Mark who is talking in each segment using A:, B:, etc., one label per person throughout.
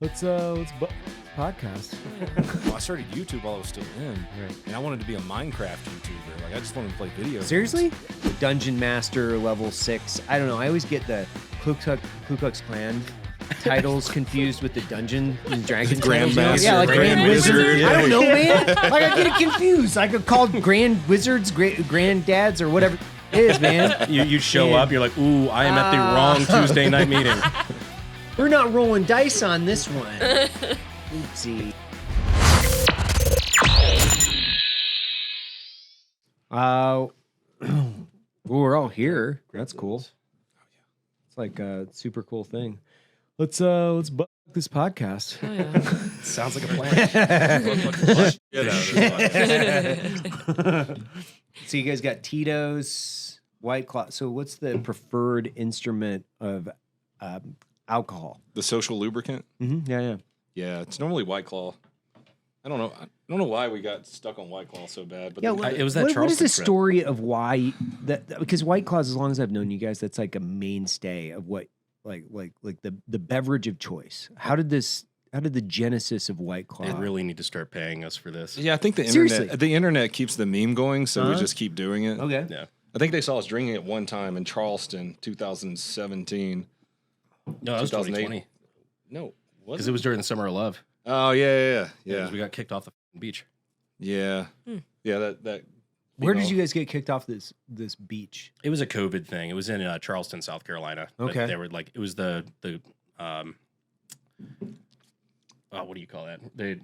A: Let's podcast.
B: Well, I started YouTube while I was still in, and I wanted to be a Minecraft YouTuber. Like, I just wanted to play video
A: Seriously?
B: games.
A: The Dungeon Master level 6. I don't know. I always get the Ku Klux Klan titles confused with the Dungeon and Dragons.
B: Grandmaster.
A: Yeah, like Grand Wizard.
B: Yeah.
A: I don't know, man. Like, I get it confused. I could call Grand Wizards, Granddads, or whatever it is, man.
C: You show up, you're like, ooh, I am at the wrong Tuesday night meeting.
A: We're not rolling dice on this one. Oopsie. We're all here. That's cool. It's like a super cool thing. Let's book this podcast.
D: Oh, yeah.
C: Sounds like a plan.
A: So you guys got Tito's, White Claw. So what's the preferred instrument of alcohol?
B: The social lubricant?
A: Mm-hmm. Yeah.
B: Yeah, it's normally White Claw. I don't know why we got stuck on White Claw so bad. But
A: Yeah,
C: it was that
A: what is
C: Charleston
A: the
C: trip.
A: story of why that? Because White Claws, as long as I've known you guys, that's like a mainstay of what like the beverage of choice. How did the genesis of White Claw?
C: They really need to start paying us for this.
B: Yeah, I think
A: Seriously?
B: the internet keeps the meme going, so we just keep doing it.
A: Okay.
C: Yeah.
B: I think they saw us drinking it one time in Charleston, 2017.
C: No, that was
B: 2008.
C: 2020.
B: No,
C: Because it was during the Summer of Love.
B: Oh yeah.
C: 'Cause we got kicked off the beach.
B: Yeah. That.
A: Where did you guys get kicked off this beach?
C: It was a COVID thing. It was in Charleston, South Carolina. But
A: Okay.
C: they were like, it was the what do you call that? They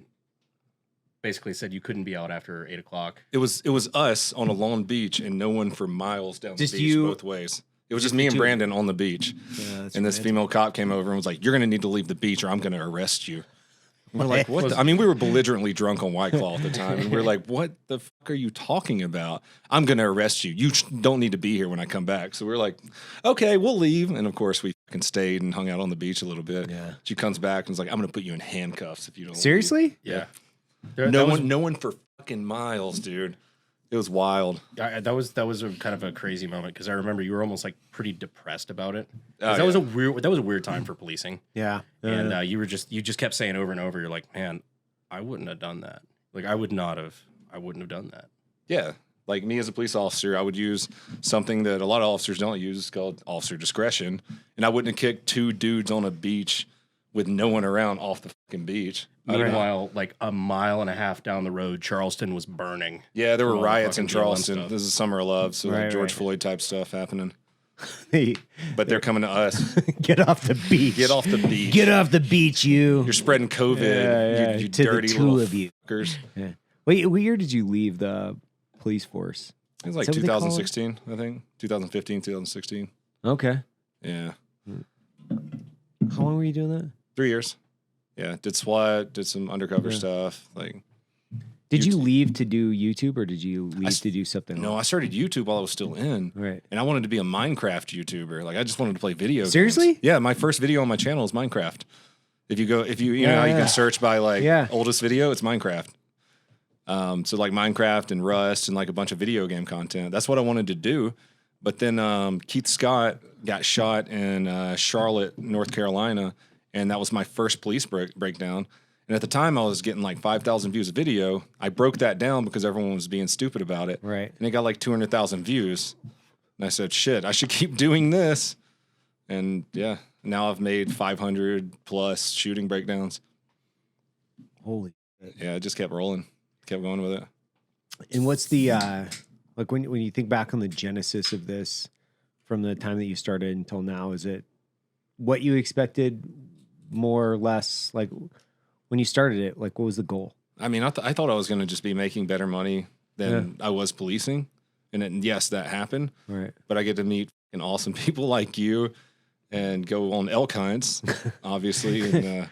C: basically said you couldn't be out after 8 o'clock.
B: It was us on a lone beach and no one for miles down
A: Just
B: the beach
A: you-
B: both ways. It was just me and
A: two-
B: Brandon on the beach.
A: Yeah, that's
B: And this
A: romantic.
B: female cop came over and was like, "You're going to need to leave the beach or I'm going to arrest you." We're like, "What?" I mean, we were belligerently drunk on White Claw at the time. And we're like, "What the fuck are you talking about? I'm going to arrest you. You don't need to be here when I come back." So we're like, "Okay, we'll leave." And of course, we fucking stayed and hung out on the beach a little bit.
A: Yeah.
B: She comes back and is like, "I'm going to put you in handcuffs if you don't leave."
A: Seriously?
C: Yeah.
B: No one for fucking miles, dude. It was wild.
C: That was a kind of a crazy moment because I remember you were almost like pretty depressed about it. 'Cause
B: Oh,
C: that was a weird time for policing.
A: Yeah.
C: And you just kept saying over and over, you're like, man, I wouldn't have done that. Like I wouldn't have done that.
B: Yeah. Like me as a police officer, I would use something that a lot of officers don't use. It's called officer discretion. And I wouldn't have kicked two dudes on a beach with no one around off the fucking beach.
C: Meanwhile, like a mile and a half down the road, Charleston was burning.
B: Yeah, there were
C: All the
B: riots in
C: fucking BLM
B: Charleston.
C: stuff.
B: This is Summer of Love, so
A: Right,
B: like George
A: right.
B: Floyd type stuff happening.
A: Hey,
B: But they're coming to us.
A: get off the beach.
B: Get off the beach.
A: Get off the beach, you.
B: You're spreading COVID.
A: Yeah,
B: You
A: to the
B: dirty
A: two
B: little
A: of you.
B: fuckers.
A: Yeah. Wait, what year did you leave the police force?
B: It was like
A: Is that what they call it?
B: 2016, I think. 2015, 2016.
A: Okay.
B: Yeah.
A: How long were you doing that?
B: 3 years. Yeah. Did SWAT, did some undercover stuff. Like,
A: Did you leave to do YouTube or did you leave to do something
B: no, I
A: else?
B: started YouTube while I was still in.
A: Right.
B: And I wanted to be a Minecraft YouTuber. Like I just wanted to play video games.
A: Seriously?
B: Yeah, my first video on my channel is Minecraft. If you know how you can search by like oldest video, it's Minecraft. So like Minecraft and Rust and like a bunch of video game content. That's what I wanted to do. But then Keith Scott got shot in Charlotte, North Carolina, and that was my first police breakdown. And at the time, I was getting like 5,000 views a video. I broke that down because everyone was being stupid about it.
A: Right.
B: And it got like 200,000 views. And I said, shit, I should keep doing this. And yeah, now I've made 500 plus shooting breakdowns.
A: Holy.
B: Yeah, I just kept rolling, kept going with it.
A: And what's the like when you think back on the genesis of this from the time that you started until now, is it what you expected more or less? Like when you started it, like what was the goal?
B: I mean, I thought I was going to just be making better money than I was policing. And yes, that happened.
A: Right.
B: But I get to meet fucking awesome people like you and go on elk hunts, obviously. And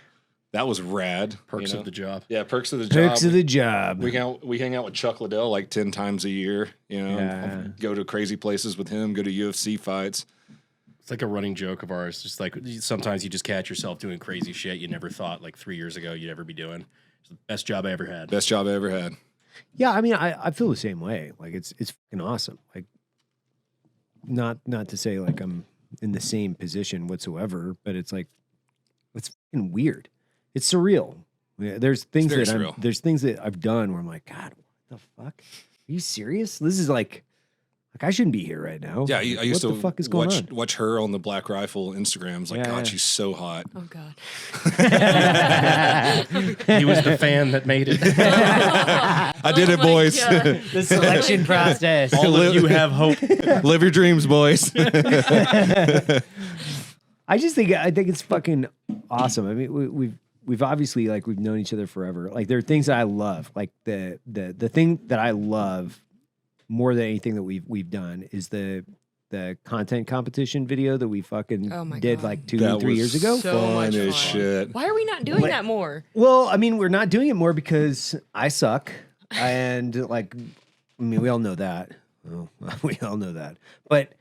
B: that was rad.
C: Perks of the job.
B: Yeah, perks of the job.
A: Perks of the job.
B: We hang out with Chuck Liddell like 10 times a year. You know,
A: Yeah.
B: go to crazy places with him, go to UFC fights.
C: It's like a running joke of ours. Just like sometimes you just catch yourself doing crazy shit you never thought like 3 years ago you'd ever be doing. It's the best job I ever had.
B: Best job I ever had.
A: Yeah, I mean, I feel the same way. Like it's fucking awesome. Like not to say like I'm in the same position whatsoever, but it's like it's fucking weird. it's surreal. Yeah, there's things
B: surreal.
A: there's things that I've done where I'm like, God, what the fuck? Are you serious? This is like I shouldn't be here right now.
B: Yeah, I used to
A: what the fuck is going on?
B: watch her on the Black Rifle Instagram. It's like, God, she's so hot.
D: Oh God.
C: He was the fan that made it.
B: I did it, boys.
A: The selection process.
C: All of you have hope.
B: Live your dreams, boys.
A: I think it's fucking awesome. I mean, we've obviously like we've known each other forever. Like there are things that I love. Like the thing that I love more than anything that we've done is the content competition video that we fucking did
D: God.
A: like 2 or 3 years ago.
D: So much fun.
B: as shit.
D: Why are we not doing that more?
A: Well, I mean, we're not doing it more because I suck, and like, I mean, we all know that. Well, we all know that. But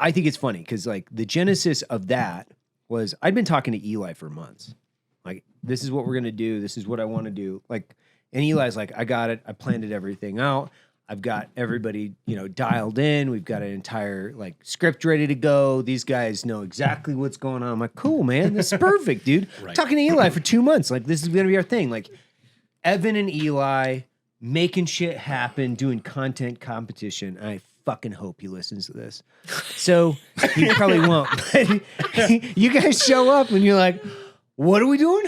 A: I think it's funny because like the genesis of that was I'd been talking to Eli for months. Like, this is what we're gonna do. This is what I want to do. Like, and Eli's like, I got it. I planned everything out. I've got everybody, dialed in. We've got an entire like script ready to go. These guys know exactly what's going on. I'm like, cool, man. This is perfect, dude.
C: Right.
A: Talking to Eli for 2 months. Like, this is gonna be our thing. Like, Evan and Eli making shit happen, doing content competition. I fucking hope he listens to this. So he probably won't. But you guys show up and you're like, what are we doing?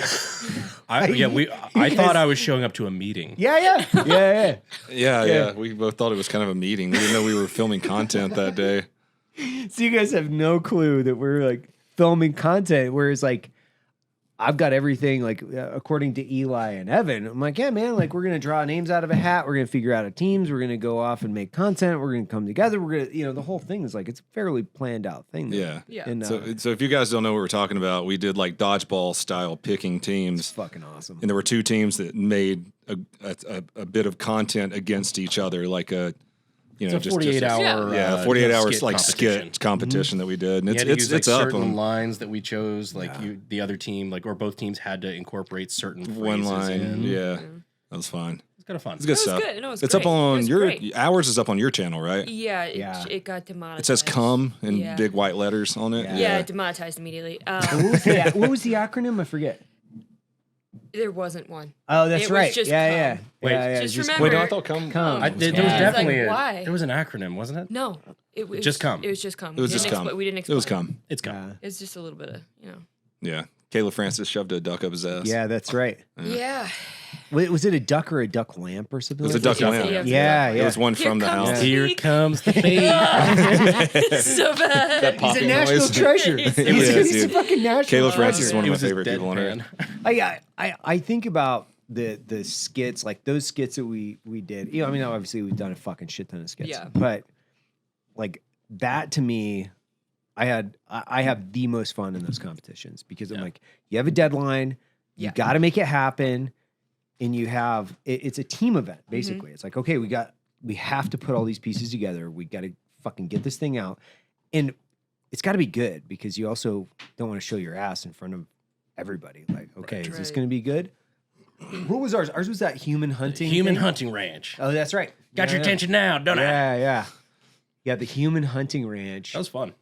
C: I thought I was showing up to a meeting.
A: Yeah.
B: Yeah. We both thought it was kind of a meeting. We didn't know we were filming content that day.
A: So you guys have no clue that we're like filming content, whereas like I've got everything like according to Eli and Evan. I'm like, yeah, man, like we're gonna draw names out of a hat. We're gonna figure out teams. We're gonna go off and make content. We're gonna come together. We're gonna, the whole thing is like it's a fairly planned out thing.
B: Yeah.
A: And,
B: so if you guys don't know what we're talking about, we did like dodgeball style picking teams.
A: it's fucking awesome.
B: And there were 2 teams that made a bit of content against each other, like a.
C: It's a 48-hour
B: 48 hours
C: skit
B: like
C: competition.
B: skit competition that we did. And
C: It's up
B: certain
C: on lines that we chose. Like the other team, like or both teams had to incorporate certain
B: one
C: phrases
B: line.
C: in.
B: Yeah, that was fun.
C: It's kind of fun.
B: It's good stuff.
D: Good. No,
B: it's
D: great.
B: up on your
D: great.
B: ours is up on your channel, right?
D: Yeah, it got demonetized.
B: It says "come" in big white letters on it.
D: Yeah, demonetized immediately.
A: What was the acronym? I forget.
D: There wasn't one.
A: Oh, that's
D: It was
A: right.
D: just
A: Yeah.
D: come.
A: Wait,
D: Just remember.
B: Wait, no, I thought "come."
A: Come.
C: There was
D: Yeah.
C: definitely
D: It's like, why?
C: there was an acronym, wasn't it?
D: No, it was
C: Just come.
D: It was just come.
B: It was just come.
D: We didn't
B: It
D: explain.
B: was "come."
C: It's come.
D: It's just a little bit of
B: Yeah, Caleb Francis shoved a duck up his ass.
A: Yeah, that's right.
D: Yeah.
A: Was it a duck or a duck lamp or something?
B: It was
A: like
B: a duck
A: that?
B: lamp.
A: Yeah.
B: It was one
D: Here
B: from the
D: comes
B: house.
D: the-
C: Here comes the baby.
D: So bad.
B: That
A: He's a
B: popping
A: national
B: noise.
A: treasure.
D: He's
A: He's a fucking national
B: Caleb Francis is
A: treasure.
B: one of
C: It
B: my
C: was his
B: favorite
C: dead
B: people on
C: man.
B: earth.
A: I think about the skits, like those skits that we did. I mean, obviously we've done a fucking shit ton of skits.
D: Yeah.
A: But like that to me, I have the most fun in those competitions because I'm like, you have a deadline, you got to make it happen, and you have it's a team event basically. It's like, okay, we have to put all these pieces together. We got to fucking get this thing out, and it's got to be good because you also don't want to show your ass in front of everybody. Like, okay, is this going to be good? What was ours? Ours was that human hunting.
C: Human
A: thing?
C: hunting ranch.
A: Oh, that's right.
C: Got your attention now, don't I?
A: Yeah, the human hunting ranch.
C: That was fun.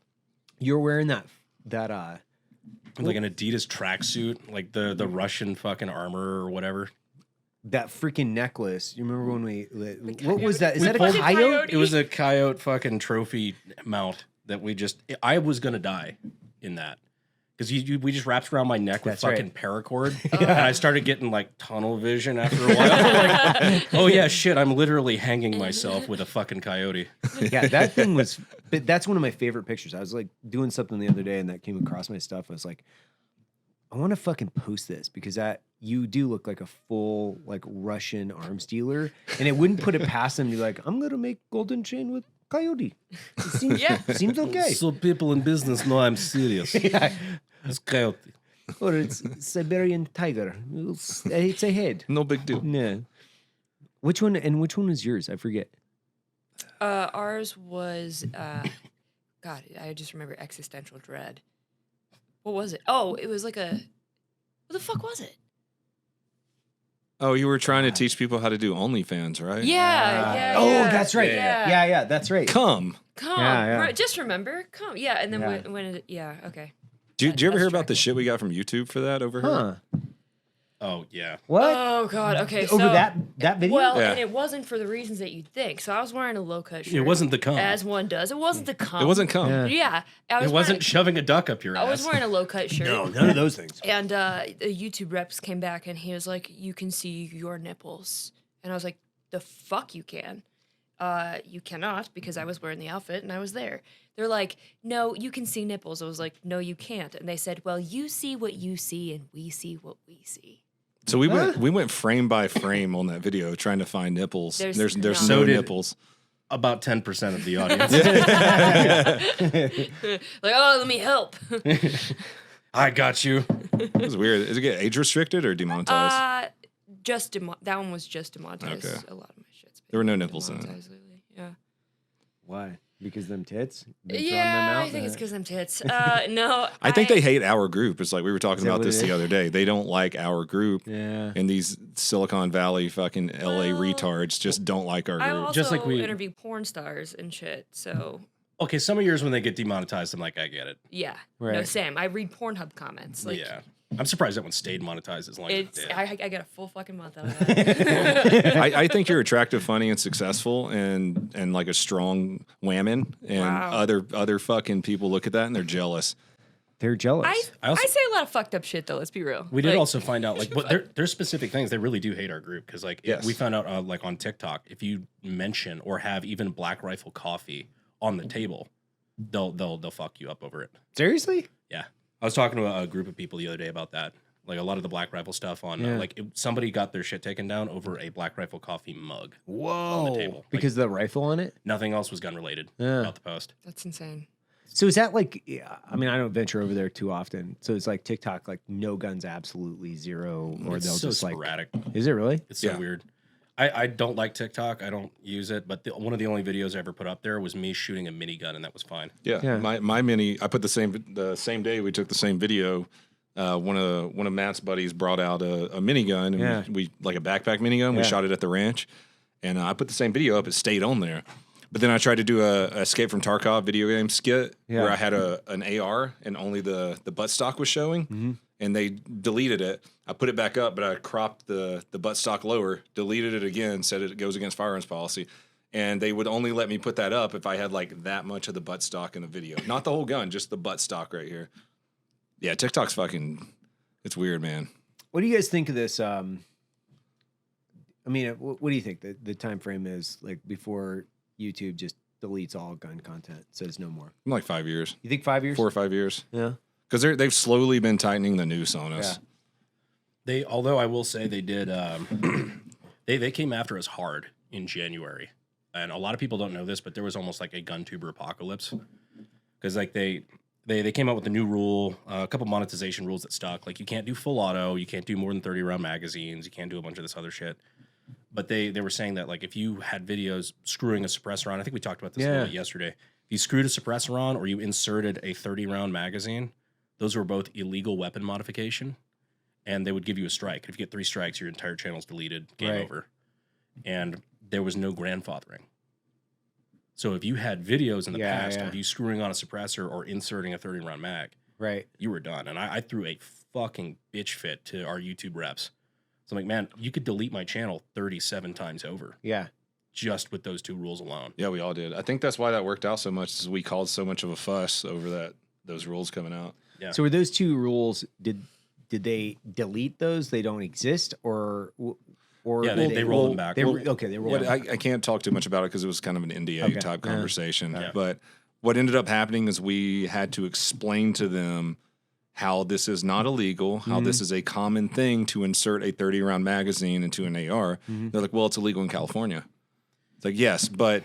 A: You're wearing that
C: Like an Adidas tracksuit, like the Russian fucking armor or whatever.
A: that freaking necklace. You remember when what was that? Is that a
D: pulled-
A: coyote?
C: It was a coyote fucking trophy mount that I was gonna die in that. Because we just wrapped around my neck with
A: That's
C: fucking
A: right.
C: paracord. And I started getting like tunnel vision after a while. Like, oh yeah, shit, I'm literally hanging myself with a fucking coyote.
A: Yeah, that thing was. But that's one of my favorite pictures. I was like doing something the other day, and that came across my stuff. I was like, I want to fucking post this because you do look like a full like Russian arms dealer, and it wouldn't put it past them to be like, I'm gonna make golden chain with coyote. It seems okay.
C: So people in business know I'm serious.
A: Yeah.
C: It's coyote.
A: Or it's Siberian tiger. It's a head.
B: No big deal.
A: No. Which one was yours? I forget.
D: Ours was God, I just remember existential dread. What was it? Oh, it was like what the fuck was it?
B: Oh, you were trying to teach people how to do OnlyFans, right?
D: Yeah.
A: Oh, that's right.
D: Yeah.
A: Yeah, that's right.
B: Come.
D: Come.
A: Yeah.
D: Right, just remember. Come. Yeah, and then
A: Yeah.
D: when okay.
B: Did you ever hear about the shit we got from YouTube for that over here?
C: Oh yeah.
A: What?
D: Oh god. Okay.
A: Over
D: so,
A: that video?
D: Well,
B: Yeah.
D: and it wasn't for the reasons that you'd think. So I was wearing a low cut shirt.
C: It wasn't the cum.
D: As one does. It wasn't the cum.
B: It wasn't cum.
A: Yeah.
D: Yeah.
C: It wasn't shoving a duck up your ass.
D: I was wearing a low cut shirt.
A: No, none of those things.
D: And the YouTube reps came back and he was like, "You can see your nipples." And I was like, "The fuck you can." You cannot, because I was wearing the outfit and I was there. They're like, "No, you can see nipples." I was like, "No, you can't." And they said, "Well, you see what you see and we see what we see."
B: So we went frame by frame on that video trying to find nipples. There's
D: none.
B: no
C: So did-
B: nipples.
C: About 10% of the audience.
D: Like, "Oh, let me help."
C: I got you.
B: It's weird. Is it get age restricted or demonetized?
D: That one was just demonetized.
B: Okay.
D: A lot of my shit's been
B: There were no nipples in it.
D: demonetized lately. Yeah.
A: Why? Because them tits? Been throwing them
D: Yeah,
A: out
D: I think it's
A: the-
D: because them tits. No,
B: I think they hate our group. It's like we were talking
A: Is that
B: about
A: what
B: this
A: it
B: the
A: is?
B: other day. They don't like our group.
A: Yeah.
B: And these Silicon Valley fucking LA
D: Well,
B: retards just don't like our
D: I
B: group.
D: also
C: Just like we-
D: interview porn stars and shit. So
C: Okay, some of yours when they get demonetized, I'm like, I get it.
D: yeah, no,
A: Right.
D: Sam. I read Pornhub comments. Like,
C: Yeah. I'm surprised that one stayed monetized as long as it
D: it's
C: did.
D: I got a full fucking month out of that.
B: I think you're attractive, funny, and successful, and like a strong whammon. And
D: Wow.
B: other fucking people look at that and they're jealous.
A: They're jealous.
D: I
C: also-
D: say a lot of fucked up shit though. Let's be real.
C: We did
D: Like,
C: also find out like what there's specific things they really do hate our group because like
B: Yes.
C: we found out like on TikTok if you mention or have even Black Rifle coffee on the table, they'll fuck you up over it.
A: Seriously?
C: Yeah, I was talking to a group of people the other day about that. Like a lot of the Black Rifle stuff on
A: Yeah.
C: somebody got their shit taken down over a Black Rifle coffee mug.
A: Whoa.
C: On the table. Like,
A: Because of the rifle on it?
C: nothing else was gun related
A: Yeah.
C: about the post.
D: That's insane.
A: So is that like, I mean, I don't venture over there too often. So it's like TikTok, like no guns, absolutely zero, or
C: It's
A: they'll
C: so
A: just like,
C: sporadic.
A: is it really?
C: It's so
B: Yeah.
C: weird. I don't like TikTok. I don't use it. But one of the only videos I ever put up there was me shooting a minigun, and that was fine.
B: Yeah,
A: Yeah.
B: My mini. I put the same day we took the same video. One of Matt's buddies brought out a minigun, and
A: Yeah.
B: we like a backpack minigun. We
A: Yeah.
B: shot it at the ranch, and I put the same video up. It stayed on there. But then I tried to do a Escape from Tarkov video game skit
A: Yeah.
B: where I had an AR and only the buttstock was showing, and they deleted it. I put it back up, but I cropped the buttstock lower, deleted it again, said it goes against firearms policy. And they would only let me put that up if I had like that much of the buttstock in the video. Not the whole gun, just the buttstock right here. Yeah, TikTok's fucking, it's weird, man.
A: What do you guys think of this? I mean, what do you think the time frame is like before YouTube just deletes all gun content, says no more?
B: I'm like 5 years,
A: You think 5 years?
B: 4 or 5 years.
A: Yeah.
B: Because they've slowly been tightening the noose on us.
A: Yeah.
C: Although I will say they did, they came after us hard in January, and a lot of people don't know this, but there was almost like a GunTuber apocalypse because like they came out with a new rule, a couple monetization rules that stuck. Like you can't do full auto, you can't do more than 30 round magazines, you can't do a bunch of this other shit. But they were saying that like if you had videos screwing a suppressor on, I think we talked about this a little bit yesterday. If you screwed a suppressor on or you inserted a 30 round magazine, those were both illegal weapon modification. And they would give you a strike. If you get 3 strikes, your entire channel's deleted, game
A: Right.
C: over. And there was no grandfathering. So if you had videos in the past of you screwing on a suppressor or inserting a 30-round mag,
A: Right.
C: you were done. And I threw a fucking bitch fit to our YouTube reps. So I'm like, man, you could delete my channel 37 times over
A: Yeah.
C: just with those 2 rules alone.
B: Yeah, we all did. I think that's why that worked out so much is we caused so much of a fuss over those rules coming out.
C: Yeah.
A: So were those 2 rules, did they delete those? They don't exist or
C: Yeah, they rolled them back.
A: They
C: Well,
A: okay, they rolled them back.
B: I can't talk too much about it because it was kind of an NDA
A: Okay.
B: type
A: Yeah.
B: conversation.
C: Yeah.
B: But what ended up happening is we had to explain to them how this is not illegal, how this is a common thing to insert a 30-round magazine into an AR. They're like, well, it's illegal in California. It's like, yes, but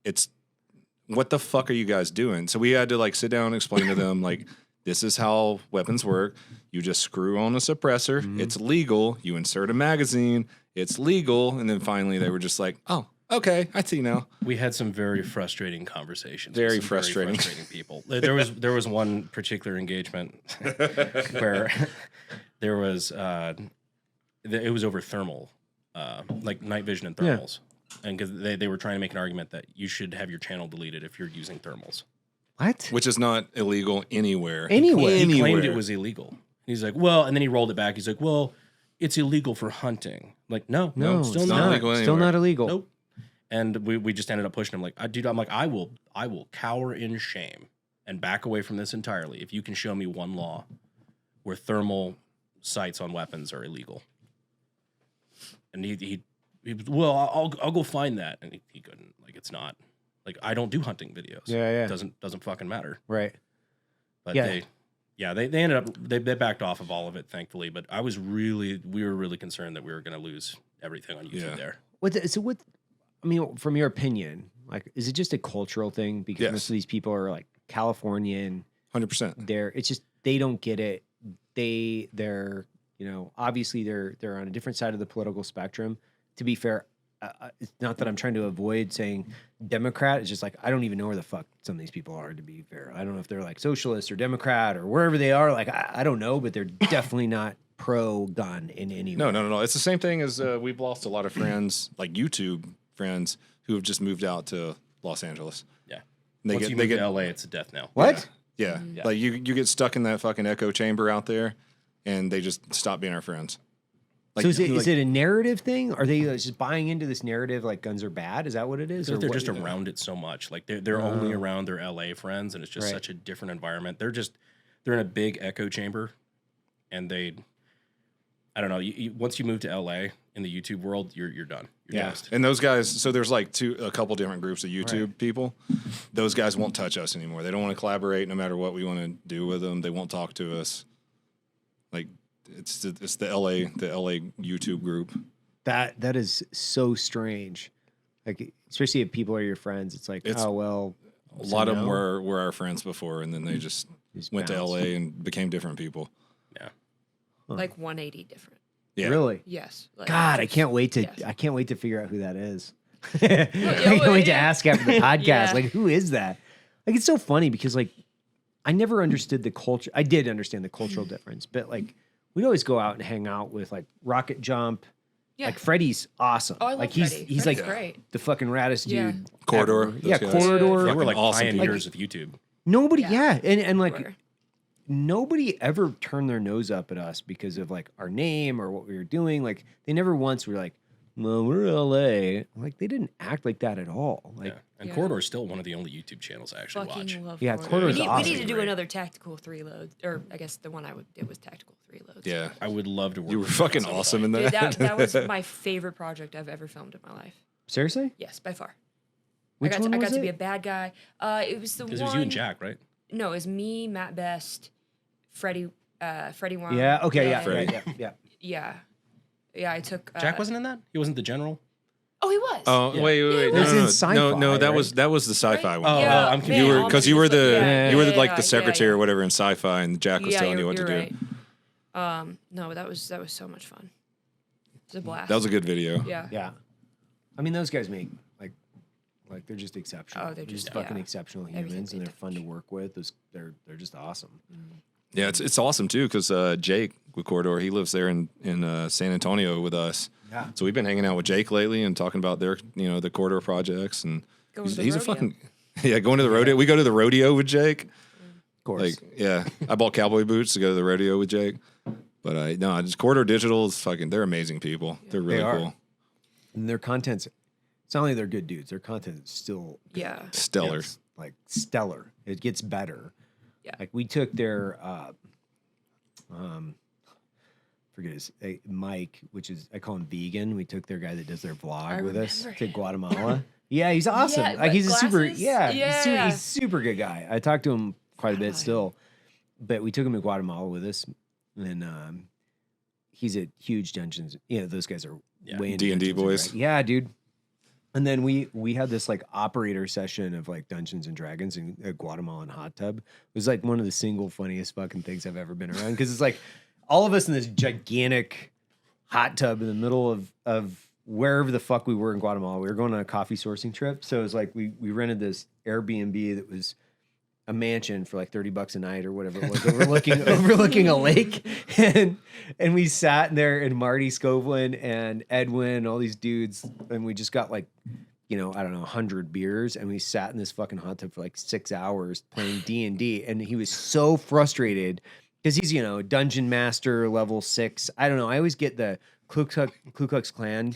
B: it's what the fuck are you guys doing? So we had to like sit down and explain to them like, this is how weapons work. You just screw on a suppressor. It's legal. You insert a magazine. It's legal. And then finally they were just like, oh, okay, I see now.
C: We had some very frustrating conversations.
B: Very
C: with some
B: frustrating.
C: Very frustrating people. There was one particular engagement where there was it was over thermal, like night vision and thermals, and because they were trying to make an argument that you should have your channel deleted if you're using thermals.
A: What?
B: Which is not illegal anywhere.
C: He claimed it was illegal. He's like, well, and then he rolled it back. He's like, well, it's illegal for hunting. Like, no, still not
B: illegal anywhere.
A: Still not illegal.
C: Nope. And we just ended up pushing him. Like, dude, I'm like, I will cower in shame and back away from this entirely if you can show me one law where thermal sights on weapons are illegal. And he well, I'll go find that, and he couldn't. Like, it's not. Like, I don't do hunting videos.
A: Yeah.
C: It doesn't fucking matter.
A: Right.
C: But they ended up they backed off of all of it, thankfully. But we were really concerned that we were going to lose everything on YouTube there.
A: I mean, from your opinion, like, is it just a cultural thing? Because most of these people are like Californian.
B: 100%.
A: It's just they don't get it. They're obviously they're on a different side of the political spectrum. To be fair, it's not that I'm trying to avoid saying Democrat. It's just like I don't even know where the fuck some of these people are, to be fair. I don't know if they're like socialist or Democrat or wherever they are. Like I don't know, but they're definitely not pro-gun in any way.
B: No. It's the same thing as we've lost a lot of friends, like YouTube friends, who have just moved out to Los Angeles.
C: Yeah.
B: Once
C: you move to LA, it's a death knell.
A: What?
B: Yeah. Like you get stuck in that fucking echo chamber out there, and they just stop being our friends. Like,
A: so is it a narrative thing? Are they just buying into this narrative like guns are bad? Is that what it is?
C: Or they're just around it so much. Like they're only around their LA friends, and it's just
A: Right.
C: such a different environment. They're in a big echo chamber, and I don't know. Once you move to LA in the YouTube world, you're done. You're dust.
B: And those guys. So there's like a couple different groups of YouTube people. Those guys won't touch us anymore. They don't want to collaborate, no matter what we want to do with them. They won't talk to us. Like. It's the LA YouTube group.
A: That is so strange. Like, especially if people are your friends, it's like,
B: A lot of them were our friends before, and then they just went to LA and became different people.
C: Yeah,
D: like 180 different.
B: Yeah,
A: really.
D: Yes. Like,
A: God, I can't wait to figure out who that is. I can't wait to ask after the podcast.
D: Yeah.
A: Like, who is that? Like, it's so funny because like I never understood the culture. I did understand the cultural difference, but like. We'd always go out and hang out with like Rocket Jump.
D: Yeah.
A: Like Freddie's awesome.
D: Oh, I love
A: like
D: Freddie.
A: he's
D: Freddie's
A: like
D: great.
A: the fucking raddest
D: Yeah.
A: dude.
B: Corridor.
A: Ever. Yeah,
B: guys.
A: Corridor.
C: they were like
B: awesome
C: pioneers of YouTube.
A: Nobody,
D: Yeah.
A: and like
D: Whatever.
A: nobody ever turned their nose up at us because of like our name or what we were doing. Like they never once were like, "Well, we're LA." Like they didn't act like that at all. Like
C: And Corridor's still one of the only YouTube channels I actually watch.
D: Fucking love
A: Yeah,
D: Corridor.
A: Corridor's
D: we
A: awesome.
D: need to do another tactical 3 loads, or I guess the one I did was tactical 3 loads.
B: Yeah,
C: I would love to work.
B: you were
C: with
B: fucking
C: sometime.
B: awesome in
D: Dude,
B: that.
D: that was my favorite project I've ever filmed in my life.
A: seriously,
D: Yes, by far.
A: which one
D: I
A: was
D: got to
A: it?
D: be a bad guy. It was the one.
C: Because it was you and Jack, right?
D: No, it was me, Matt Best, Freddie Wong.
A: Yeah. Okay. Yeah.
B: Freddie.
A: Yeah.
D: Yeah. I took.
C: Jack wasn't in that. He wasn't the general.
D: Oh, he was.
B: Oh
C: Yeah.
B: wait,
D: It
B: no,
A: was
B: no,
A: in
B: no,
A: sci-fi,
B: no, that
A: right?
B: was the sci-fi
D: Right?
B: one.
C: Oh,
D: Yeah,
C: I'm confused.
B: You were
D: man,
B: because you were the
D: yeah,
B: the secretary
D: yeah.
B: or whatever in sci-fi, and Jack was telling you what to do.
D: Right. No, that was so much fun. It was a blast.
B: That was a good video.
D: Yeah.
A: Yeah. I mean, those guys make like they're just exceptional.
D: Oh, they're just-
A: fucking
D: yeah.
A: exceptional
D: Everything
A: humans, and
D: they
A: they're fun to
D: touch.
A: work with. They're just awesome.
B: Yeah, it's awesome too because Jake with Corridor, he lives there in San Antonio with us.
A: Yeah.
B: So we've been hanging out with Jake lately and talking about their the Corridor projects, and
D: Going to the
B: he's a
D: rodeo.
B: fucking going to the rodeo. We go to the rodeo with Jake.
A: Of course.
B: Like I bought cowboy boots to go to the rodeo with Jake. But just Corridor Digital is they're amazing people. They're really
A: They are.
B: cool.
A: And their content's, it's not only they're good dudes, their content is still
D: Yeah.
B: Stellar.
A: it's, like stellar. It gets better.
D: Yeah.
A: Like we took their forget his Mike, which is I call him vegan. We took their guy that does their vlog
D: I
A: with us
D: remember
A: to
D: him.
A: Guatemala. Yeah, he's awesome.
D: Yeah,
A: like he's a super
D: glasses?
A: he's a super good guy. I talked to him quite a bit still. But we took him to Guatemala with us, and he's a huge Dungeons. Those guys are way into
B: D&D
A: Dungeons and
B: boys.
A: Dragons. Yeah, dude. And then we had this like operator session of like Dungeons and Dragons in a Guatemalan hot tub. It was like one of the single funniest fucking things I've ever been around because it's like all of us in this gigantic hot tub in the middle of wherever the fuck we were in Guatemala. We were going on a coffee sourcing trip, so it was like we rented this Airbnb that was a mansion for like $30 a night or whatever it was, overlooking a lake, and we sat there, and Marty Scovelin and Edwin, all these dudes, and we just got like, I don't know, 100 beers, and we sat in this fucking hot tub for like 6 hours playing D&D, and he was so frustrated because he's, dungeon master level 6. I don't know. I always get the Ku Klux Klan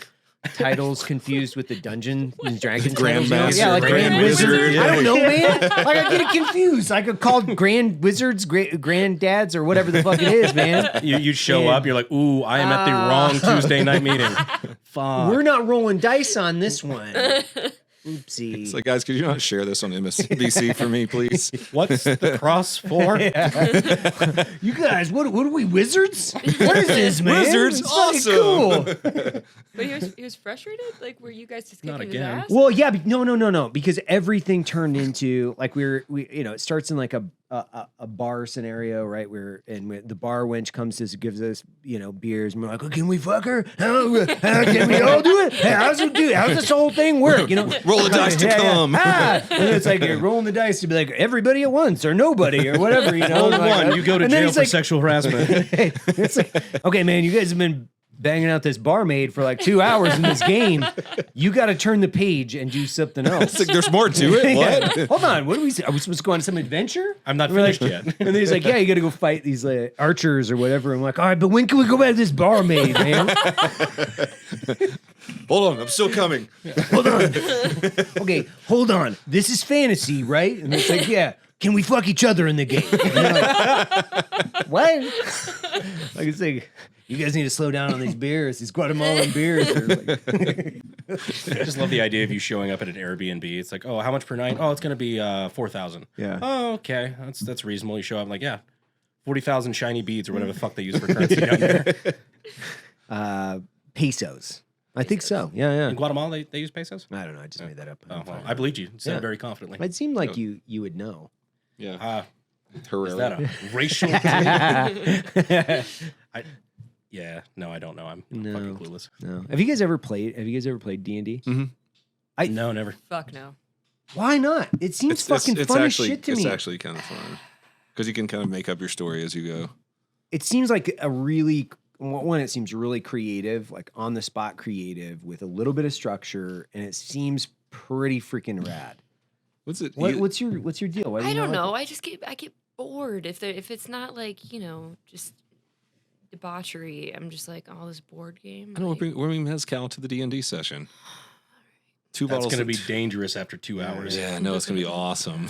A: titles confused with the Dungeon and Dragons
B: Grandmaster,
A: yeah, like Grand Wizard.
B: Yeah.
A: I don't know, man. Like I get it confused. I could call Grand Wizards Granddads or whatever the fuck it is, man.
C: You show up, you're like, ooh, I am at the wrong Tuesday night meeting. Fuck.
A: We're not rolling dice on this one. Oopsie.
B: It's like, guys, could you not share this on MSNBC for me, please?
C: What's the cross for?
A: You guys, what are we, wizards? What is this, man?
B: Wizards,
A: It's
B: awesome.
A: cool.
D: But he was frustrated? Like, were you guys just
C: Not
D: kicking his
C: again.
D: ass?
A: Well, yeah, no, because everything turned into like we it starts in like a bar scenario, right? The bar wench comes to gives us beers, and we're like, oh, can we fuck her? Can we all do it? How's this whole thing work?
B: Roll the dice to come.
A: And it's like you're rolling the dice to be like everybody at once or nobody or whatever.
C: Roll one, you go to
A: And then
C: jail
A: he's
C: for
A: like-
C: sexual harassment.
A: It's like, okay, man, you guys have been banging out this barmaid for like 2 hours in this game. You got to turn the page and do something else.
B: It's like, there's more to it. What?
A: Yeah. Hold on, what do we say? Are we supposed to go on some adventure?
C: I'm not
A: And we're
C: finished
A: like-
C: yet.
A: And then he's like, yeah, you got to go fight these archers or whatever. I'm like, all right, but when can we go back to this barmaid, man?
B: Hold on, I'm still coming.
A: Hold on. Okay, hold on. This is fantasy, right? And it's like, yeah. Can we fuck each other in the game? And you're like, what? Like it's like, you guys need to slow down on these beers, these Guatemalan beers.
C: I just love the idea of you showing up at an Airbnb. It's like, oh, how much per night? Oh, it's gonna be 4,000.
A: Yeah.
C: Oh, okay, that's reasonable. You show up, I'm like, yeah, 40,000 shiny beads or whatever the fuck they use for currency down there.
A: Pesos. I think so. Yeah.
C: In Guatemala, they use pesos.
A: I don't know. I just made that up.
C: Oh, well, I believed you. Said
A: Yeah.
C: it very confidently.
A: It seemed like you would know.
B: Yeah.
C: Is that
B: Herrera.
C: a racial thing? No, I don't know. I'm fucking clueless.
A: No. Have you guys ever played D&D?
B: Mm-hmm.
C: No, never.
D: Fuck no.
A: Why not? It seems fucking fun as shit to me.
B: It's actually kind of fun because you can kind of make up your story as you go.
A: It seems like it seems really creative, like on the spot creative with a little bit of structure, and it seems pretty freaking rad.
B: What's it?
A: What's your deal? Why do
D: I
A: you
D: don't
A: not
D: know.
A: like
D: I get bored if it's not like just debauchery. I'm just like, oh, this board game.
B: I don't
D: like,
B: know. We're bringing mezcal to the D&D session. Two
C: That's
B: bottles.
C: going to be dangerous after 2 hours.
B: Yeah, no, it's gonna be awesome.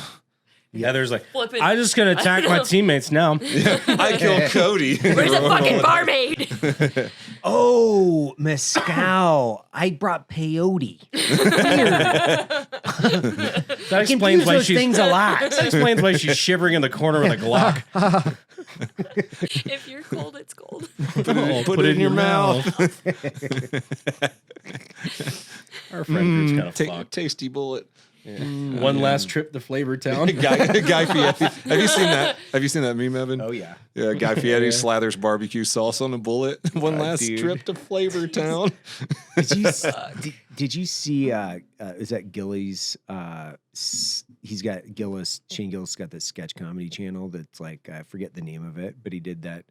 C: Yeah, there's like,
D: Flipping.
C: I'm just going to attack my teammates now.
B: I killed Cody.
D: Where's the fucking barmaid?
A: it? Oh, mezcal. I brought peyote.
C: That explains why
A: those things a lot.
C: That explains why she's shivering in the corner with a Glock.
D: If you're cold, it's cold.
B: Put it in your mouth.
C: Our friend group's kind of fucked.
B: Tasty bullet.
C: One last trip to Flavor Town.
B: Guy Fieri. Have you seen that? Have you seen that meme, Evan?
C: Oh yeah.
B: Yeah, Guy Fieri slathers barbecue sauce on a bullet. One last
A: dude.
B: trip to Flavor Town.
A: Did you see? Is that Gilly's? He's got Shane Gillis got this sketch comedy channel that's like I forget the name of it, but he did that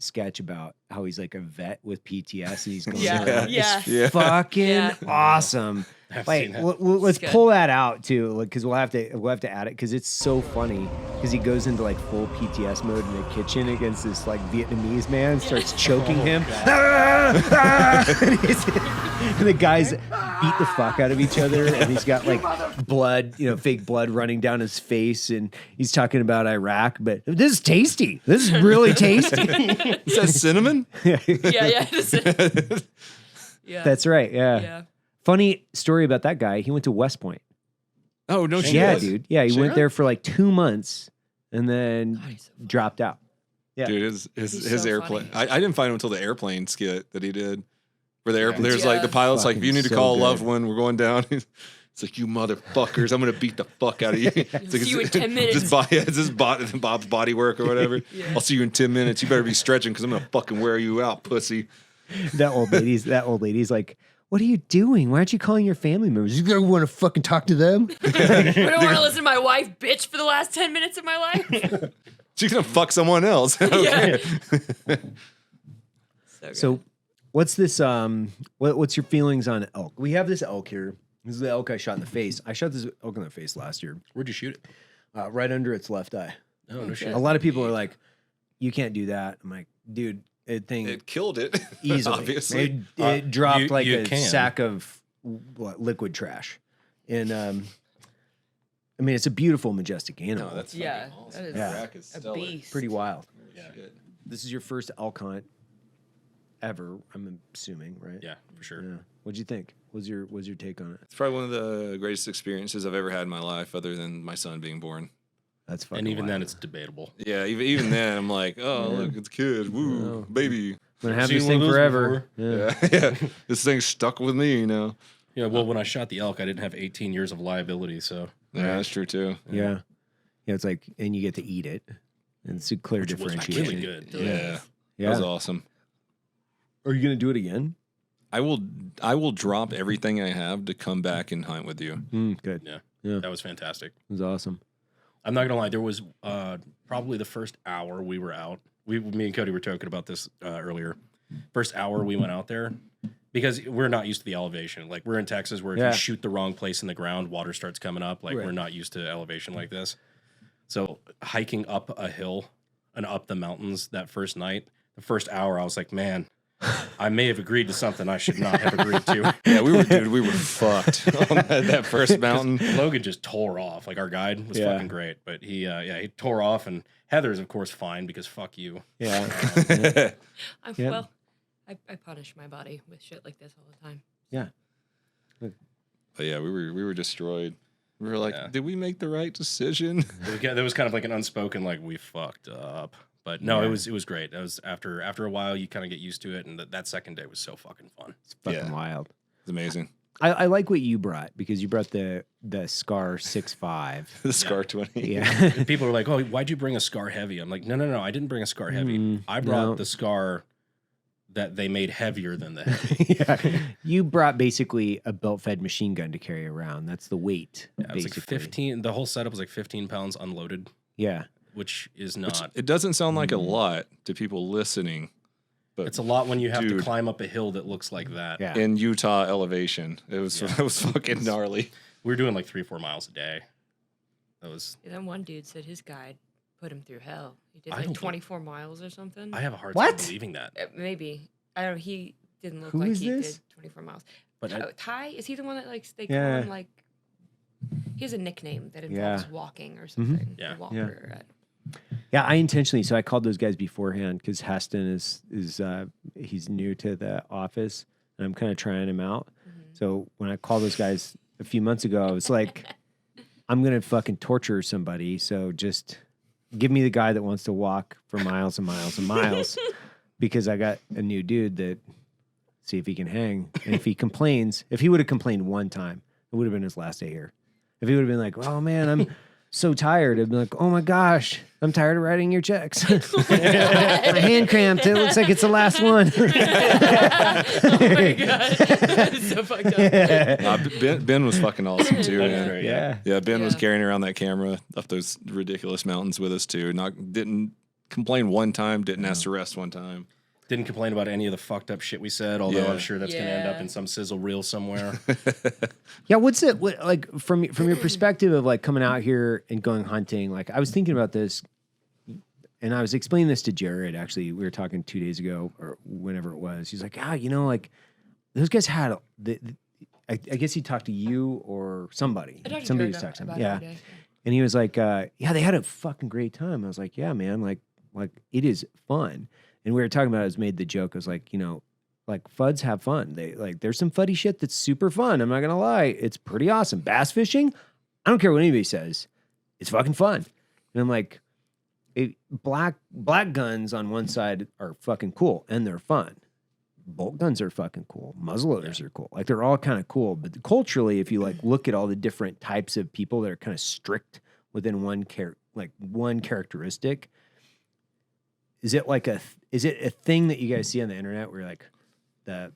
A: sketch about how he's like a vet with PTS and he's going
D: Yeah.
A: around.
D: Yeah.
A: It's fucking
D: Yeah.
A: awesome.
C: I've
A: Like,
C: seen that.
A: let's
D: It's good.
A: pull that out too, because we'll have to add it because it's so funny. Because he goes into like full PTS mode in the kitchen against this like Vietnamese man, and starts choking him, and the guys beat the fuck out of each other, and he's got like blood, fake blood running down his face, and he's talking about Iraq. But this is tasty. This is really tasty.
B: Is that cinnamon?
D: Yeah. Yeah.
A: That's right. Yeah.
D: Yeah.
A: Funny story about that guy. He went to West Point.
B: Oh no, shit.
A: Yeah, dude. Yeah, he
B: Shit.
A: went there for like 2 months and then
D: God, he's so funny.
A: dropped out. Yeah.
B: Dude, his
D: He's so
B: airplane.
D: funny.
B: I didn't find him until the airplane skit that he did. Where the
C: Yeah.
B: there's like the pilot's like, if you need to
A: Fucking
B: call
A: so
B: a loved
A: good.
B: one, we're going down. It's like, you motherfuckers, I'm gonna beat the fuck out of you. It's like,
D: See you in 10 minutes.
B: Is this Bob's body work or whatever?
D: Yeah.
B: I'll see you in 10 minutes. You better be stretching because I'm gonna fucking wear you out, pussy.
A: That old lady's like, what are you doing? Why aren't you calling your family members? You gonna want to fucking talk to them?
D: I don't want to listen to my wife bitch for the last 10 minutes of my life.
B: She's gonna fuck someone else.
D: Yeah.
A: So What's this? What's your feelings on elk? We have this elk here. This is the elk I shot in the face. I shot this elk in the face last year.
C: Where'd you shoot it?
A: Right under its left eye.
C: Oh, no shit.
A: A lot of people are like, you can't do that. I'm like, dude,
B: it killed it
A: easily.
B: Obviously,
A: it dropped like
C: you
A: a
C: can.
A: sack of liquid trash. And I mean, it's a beautiful, majestic animal.
B: No, that's
D: Yeah,
B: awesome.
D: that is
A: Yeah.
B: Rack is
D: a
B: stellar.
D: beast.
A: pretty wild.
C: Yeah.
A: This is your first elk hunt ever, I'm assuming, right?
C: Yeah, for sure.
A: Yeah. What'd you think? What's your take on it?
B: It's probably one of the greatest experiences I've ever had in my life, other than my son being born.
A: That's fucking
C: And even
A: wild.
C: then, it's debatable.
B: Yeah, even then, I'm like, oh, look, it's a kid. Woo, baby.
A: I'm gonna have
C: Seen
A: this
C: one
A: thing
C: of those
A: forever.
C: before?
A: Yeah.
B: Yeah. This thing's stuck with me,
C: Yeah, well, when I shot the elk, I didn't have 18 years of liability, so
B: Yeah, that's true too.
A: Yeah. Yeah, it's like, and you get to eat it. And it's a clear
C: which was
A: differentiation.
C: really good.
B: Yeah,
A: Yeah.
B: that was awesome.
A: Are you going to do it again?
B: I will drop everything I have to come back and hunt with you.
A: Good.
C: Yeah.
A: Yeah.
C: That was fantastic.
A: It was awesome.
C: I'm not gonna lie. There was probably the first hour we were out. Me and Cody were talking about this earlier. First hour we went out there because we're not used to the elevation. Like we're in Texas, where if
A: Yeah.
C: you shoot the wrong place in the ground, water starts coming up. Like
A: Right.
C: we're not used to elevation like this. So hiking up a hill and up the mountains that first night, the first hour, I was like, man, I may have agreed to something I should not have agreed to.
B: Yeah, we were fucked on that first mountain.
C: Logan just tore off. Like our guide was
A: Yeah.
C: fucking great, but he tore off, and Heather's of course fine because fuck you.
A: Yeah. Yeah.
D: Well, I punish my body with shit like this all the time.
A: Yeah.
B: But yeah, we were destroyed. We were like,
C: Yeah.
B: did we make the right decision?
C: There was kind of like an unspoken like we fucked up, but no,
A: Yeah.
C: it was great. It was after a while you kind of get used to it, and that second day was so fucking fun.
A: It's fucking
B: Yeah.
A: wild.
B: It's amazing.
A: I like what you brought because you brought the Scar 6.5.
B: The Scar 20.
A: Yeah.
C: And people are like, "Oh, why'd you bring a Scar Heavy?" I'm like, "No, I didn't bring a Scar Heavy. I brought
A: no.
C: the Scar that they made heavier than the Heavy."
A: Yeah. You brought basically a belt-fed machine gun to carry around. That's the weight.
C: Yeah, it was like
A: basically.
C: 15. The whole setup was like 15 pounds unloaded,
A: Yeah.
C: which is
B: Which,
C: not.
B: it doesn't sound like a lot to people listening, but
C: It's a lot when you have to
B: Dude.
C: climb up a hill that looks like that.
A: Yeah.
B: in Utah elevation, it was fucking gnarly.
C: We were doing like 3-4 miles a day. That was.
D: And then one dude said his guide put him through hell. He did
C: I
D: like
C: don't-
D: 24 miles or something.
C: I have a hard
A: What?
C: time believing that.
D: Maybe. I don't know. He didn't look
A: Who
D: like
A: is
D: he
A: this?
D: did 24 miles.
C: But I,
D: Ty, is he the one that like they
A: Yeah.
D: call him like? He has a nickname that involves
A: Yeah.
D: walking or something.
C: Yeah.
D: The walker.
A: Yeah, I intentionally. So I called those guys beforehand because Heston is he's new to the office, and I'm kind of trying him out. So when I called those guys a few months ago, I was like, I'm gonna fucking torture somebody. So just give me the guy that wants to walk for miles and miles and miles, because I got a new dude that see if he can hang. And if he complains, if he would have complained one time, it would have been his last day here. If he would have been like, "Oh man, I'm so tired," I'd be like, "Oh my gosh, I'm tired of writing your checks. My hand cramped. It looks like it's the last one."
D: Oh my god, that is so fucked up.
B: Ben was fucking awesome too,
C: That was
B: man.
C: great.
B: Yeah, Ben was
D: Yeah.
B: carrying around that camera up those ridiculous mountains with us too. Didn't complain one time, didn't ask to rest one time.
C: didn't complain about any of the fucked up shit we said, although
B: Yeah.
C: I'm sure that's going to end up
D: Yeah.
C: in some sizzle reel somewhere.
A: Yeah, what's it like from your perspective of like coming out here and going hunting? Like I was thinking about this, and I was explaining this to Jared. Actually, we were talking 2 days ago or whenever it was. He's like, like those guys had I guess he talked to you or somebody.
D: I talked to
A: Somebody
D: Jared
A: was texting him.
D: about it
A: Yeah,
D: every day.
A: and he was like, "Yeah, they had a fucking great time." I was like, "Yeah, man, like it is fun." And we were talking about it. I was made the joke. I was like, like FUDs have fun. They like there's some fuddy shit that's super fun. I'm not gonna lie, it's pretty awesome. Bass fishing, I don't care what anybody says, it's fucking fun. And I'm like, black guns on one side are fucking cool and they're fun. Bolt guns are fucking cool. Muzzleloaders are cool. Like they're all kind of cool. But culturally, if you like look at all the different types of people that are kind of strict within one characteristic, is it a thing that you guys see on the internet where like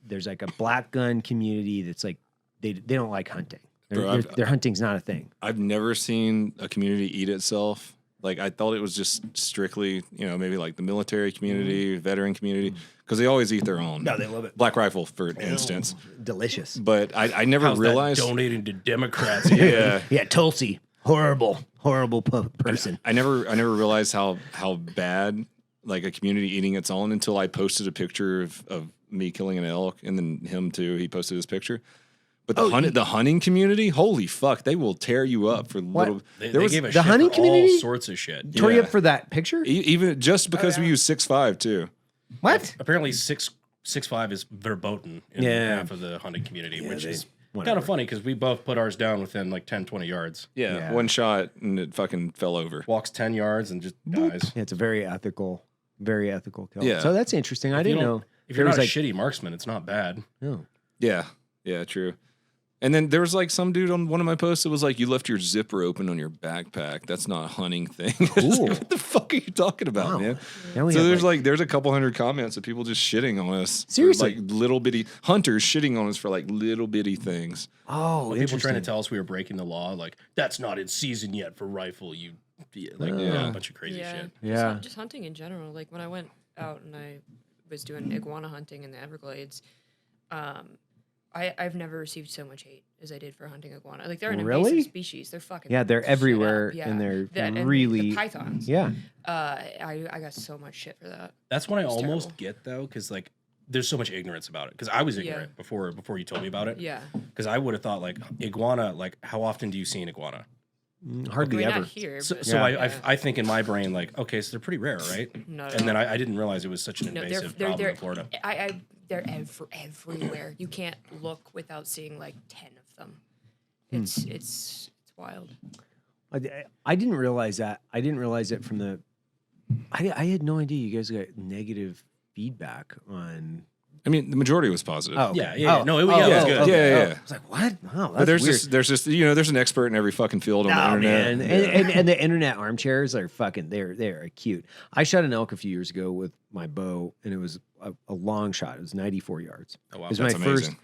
A: there's like a black gun community that's like they don't like hunting.
B: Bro,
A: Their hunting's not a thing.
B: I've never seen a community eat itself Like I thought it was just strictly, maybe like the military community, veteran community, because they always eat their own.
E: No, they love it.
B: Black Rifle, for instance.
E: Delicious.
B: But I never
C: How's
B: realized.
C: that donating to Democrats.
B: Yeah.
E: Tulsi, horrible person.
B: I never realized how bad like a community eating its own until I posted a picture of me killing an elk, and then him too. He posted his picture. But the hunting community, holy fuck, they will tear you up for little.
C: They gave a
E: the
C: shit
E: hunting
C: for
E: community?
C: all sorts of shit.
E: Tore you up for that picture?
B: Even just because we use 6.5 too.
E: What?
C: Apparently 6'5" is verboten in half of the hunting community, which is kind of funny because we both put ours down within like 10, 20 yards.
B: Yeah, one shot and it fucking fell over.
C: Walks 10 yards and just dies.
E: Yeah, it's a very ethical kill.
B: Yeah.
E: So that's interesting. I didn't know.
C: If you're not a shitty marksman, it's not bad.
E: No.
B: Yeah, true. And then there was like some dude on one of my posts that was like, "You left your zipper open on your backpack. That's not a hunting thing."
E: Cool.
B: What the fuck are you talking about, man?
E: Now we
B: So
E: have,
B: there's there's a couple hundred comments of people just shitting on us.
E: Seriously?
B: For, like little bitty hunters shitting on us for like little bitty things.
E: Oh,
C: People trying to tell us we were breaking the law, like that's not in season yet for rifle. A bunch of crazy shit.
E: Yeah.
D: Just hunting in general. Like when I went out and I was doing iguana hunting in the Everglades, I've never received so much hate as I did for hunting iguana. Like they're an invasive species. They're fucking
E: they're everywhere and they're really
D: the pythons.
E: Yeah.
D: I got so much shit for that.
C: That's what I almost
D: terrible.
C: get though, because like there's so much ignorance about it. Because I was ignorant before you told me about it.
D: Yeah.
C: Because I would have thought like iguana. Like how often do you see an iguana?
E: Hardly ever.
D: Not here.
C: So,
D: but,
C: I think in my brain like okay, so they're pretty rare, right?
D: Not
C: And then I didn't realize it was such an invasive problem in Florida.
D: They're everywhere. You can't look without seeing like 10 of them. It's wild.
E: I didn't realize that. I didn't realize it from the. I had no idea you guys got negative feedback on.
B: I mean, the majority was positive.
E: Oh, okay.
C: Yeah. No, it was good.
B: Yeah.
E: I was like, what? Wow, that's
B: But there's
E: weird.
B: just there's an expert in every fucking field on the internet.
E: Man.
B: Yeah.
E: And the internet armchairs are fucking they're cute. I shot an elk a few years ago with my bow, and it was a long shot. It was 94 yards.
C: Oh wow,
E: It was
B: that's
E: my first.
B: amazing.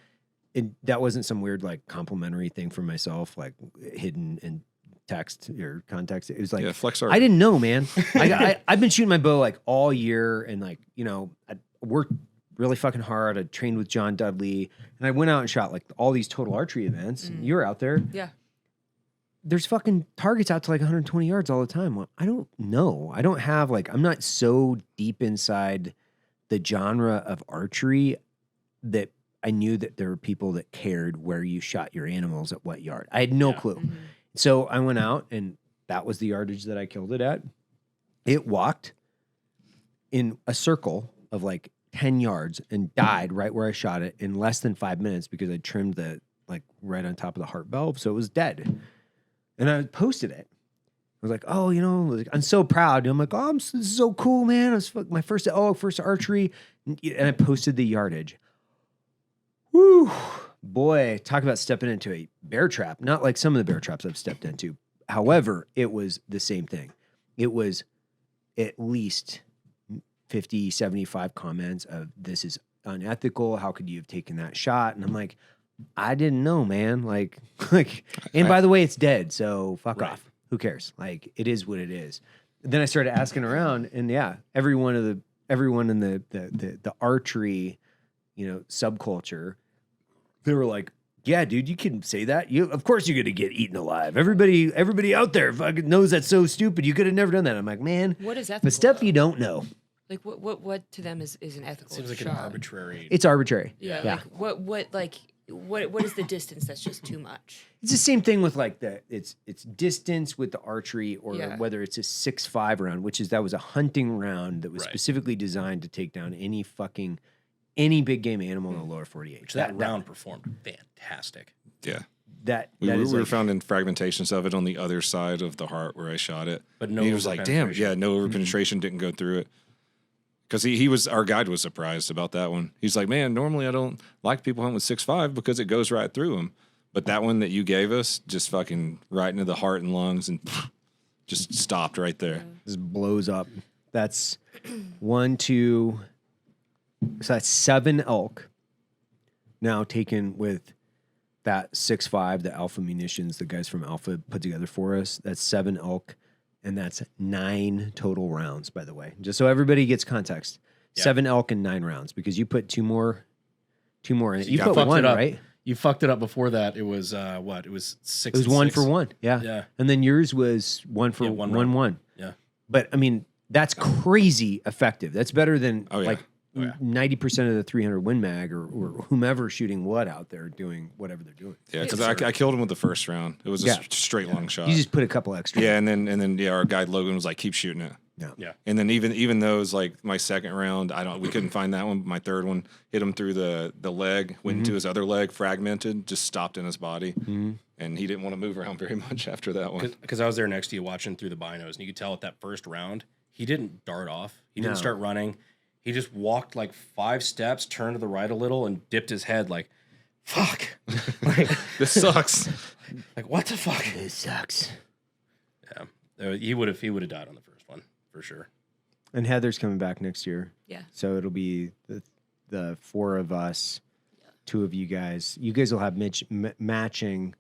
E: And that wasn't some weird like complimentary thing for myself, like hidden in text or context. It was like
B: flex art.
E: I didn't know, man. I've been shooting my bow like all year, and like I worked really fucking hard. I trained with John Dudley, and I went out and shot like all these total archery events. You were out there.
D: Yeah.
E: There's fucking targets out to like 120 yards all the time. Well, I don't know. I don't have like, I'm not so deep inside the genre of archery that I knew that there were people that cared where you shot your animals at what yard. I had no clue.
D: Mm-hmm.
E: So I went out, and that was the yardage that I killed it at. It walked in a circle of like 10 yards and died right where I shot it in less than 5 minutes because I trimmed the like right on top of the heart valve. So it was dead. And I posted it. I was like, oh, like, I'm so proud. And I'm like, oh, this is so cool, man. It was my first archery. And I posted the yardage. Whew. Boy, talk about stepping into a bear trap. Not like some of the bear traps I've stepped into. However, it was the same thing. It was at least 50, 75 comments of this is unethical. How could you have taken that shot? And I'm like, I didn't know, man. Like, and by the way, it's dead. So fuck off. Who cares? Like, it is what it is. Then I started asking around, and everyone in the archery, subculture, they were like, yeah, dude, you can say that. Of course you're gonna get eaten alive. Everybody out there fucking knows that's so stupid. You could have never done that. I'm like, man,
D: What is ethical?
E: the stuff
D: though?
E: you don't know.
D: Like what to them is an ethical
C: Seems like
D: shot?
C: an arbitrary.
E: It's arbitrary.
D: Yeah. Like what is the distance that's just too much?
E: It's the same thing with like it's distance with the archery or
D: Yeah.
E: whether it's a 6.5 round, that was a hunting round that was
C: Right.
E: specifically designed to take down any big game animal in the lower 48.
C: Which that round performed fantastic.
B: Yeah.
E: We
B: were found in fragmentations of it on the other side of the heart where I shot it.
C: But no
B: he was like, damn,
C: overpenetration.
B: no overpenetration didn't go through it. Because our guide was surprised about that one. He's like, man, normally I don't like people hunting with 6.5 because it goes right through them. But that one that you gave us just fucking right into the heart and lungs and just stopped right there.
E: just blows up. That's 1, 2. So that's 7 elk now taken with that 6.5, the Alpha munitions the guys from Alpha put together for us. That's 7 elk and that's 9 total rounds, by the way. Just so everybody gets context. Yeah. 7 elk and 9 rounds, because you put two more in it.
C: So
E: you put one, right?
C: You fucked it up before that. It was what? It was 6.
E: It was 1 for 1. Yeah.
C: Yeah.
E: And then yours was 1 for 1.
C: Yeah.
E: But I mean, that's crazy effective. That's better than 90% of the 300 Win Mag or whomever shooting what out there doing whatever they're doing.
B: Yeah, because I killed him with the first round. It was a straight long shot.
E: You just put a couple extra.
B: Yeah, and then our guide Logan was like, keep shooting it.
C: Yeah.
B: And then even those, like my second round, we couldn't find that one. But my third one hit him through the leg, went into his other leg, fragmented, just stopped in his body, and he didn't want to move around very much after that one.
C: Because I was there next to you watching through the binos, and you could tell at that first round he didn't dart off. He didn't start running. He just walked like 5 steps, turned to the right a little, and dipped his head like, "Fuck,
B: like this sucks."
C: Like, what the fuck?
E: This sucks.
C: Yeah, he would have died on the first one for sure.
E: And Heather's coming back next year.
D: Yeah.
E: So it'll be the 4 of us, 2 of you guys. You guys will have matching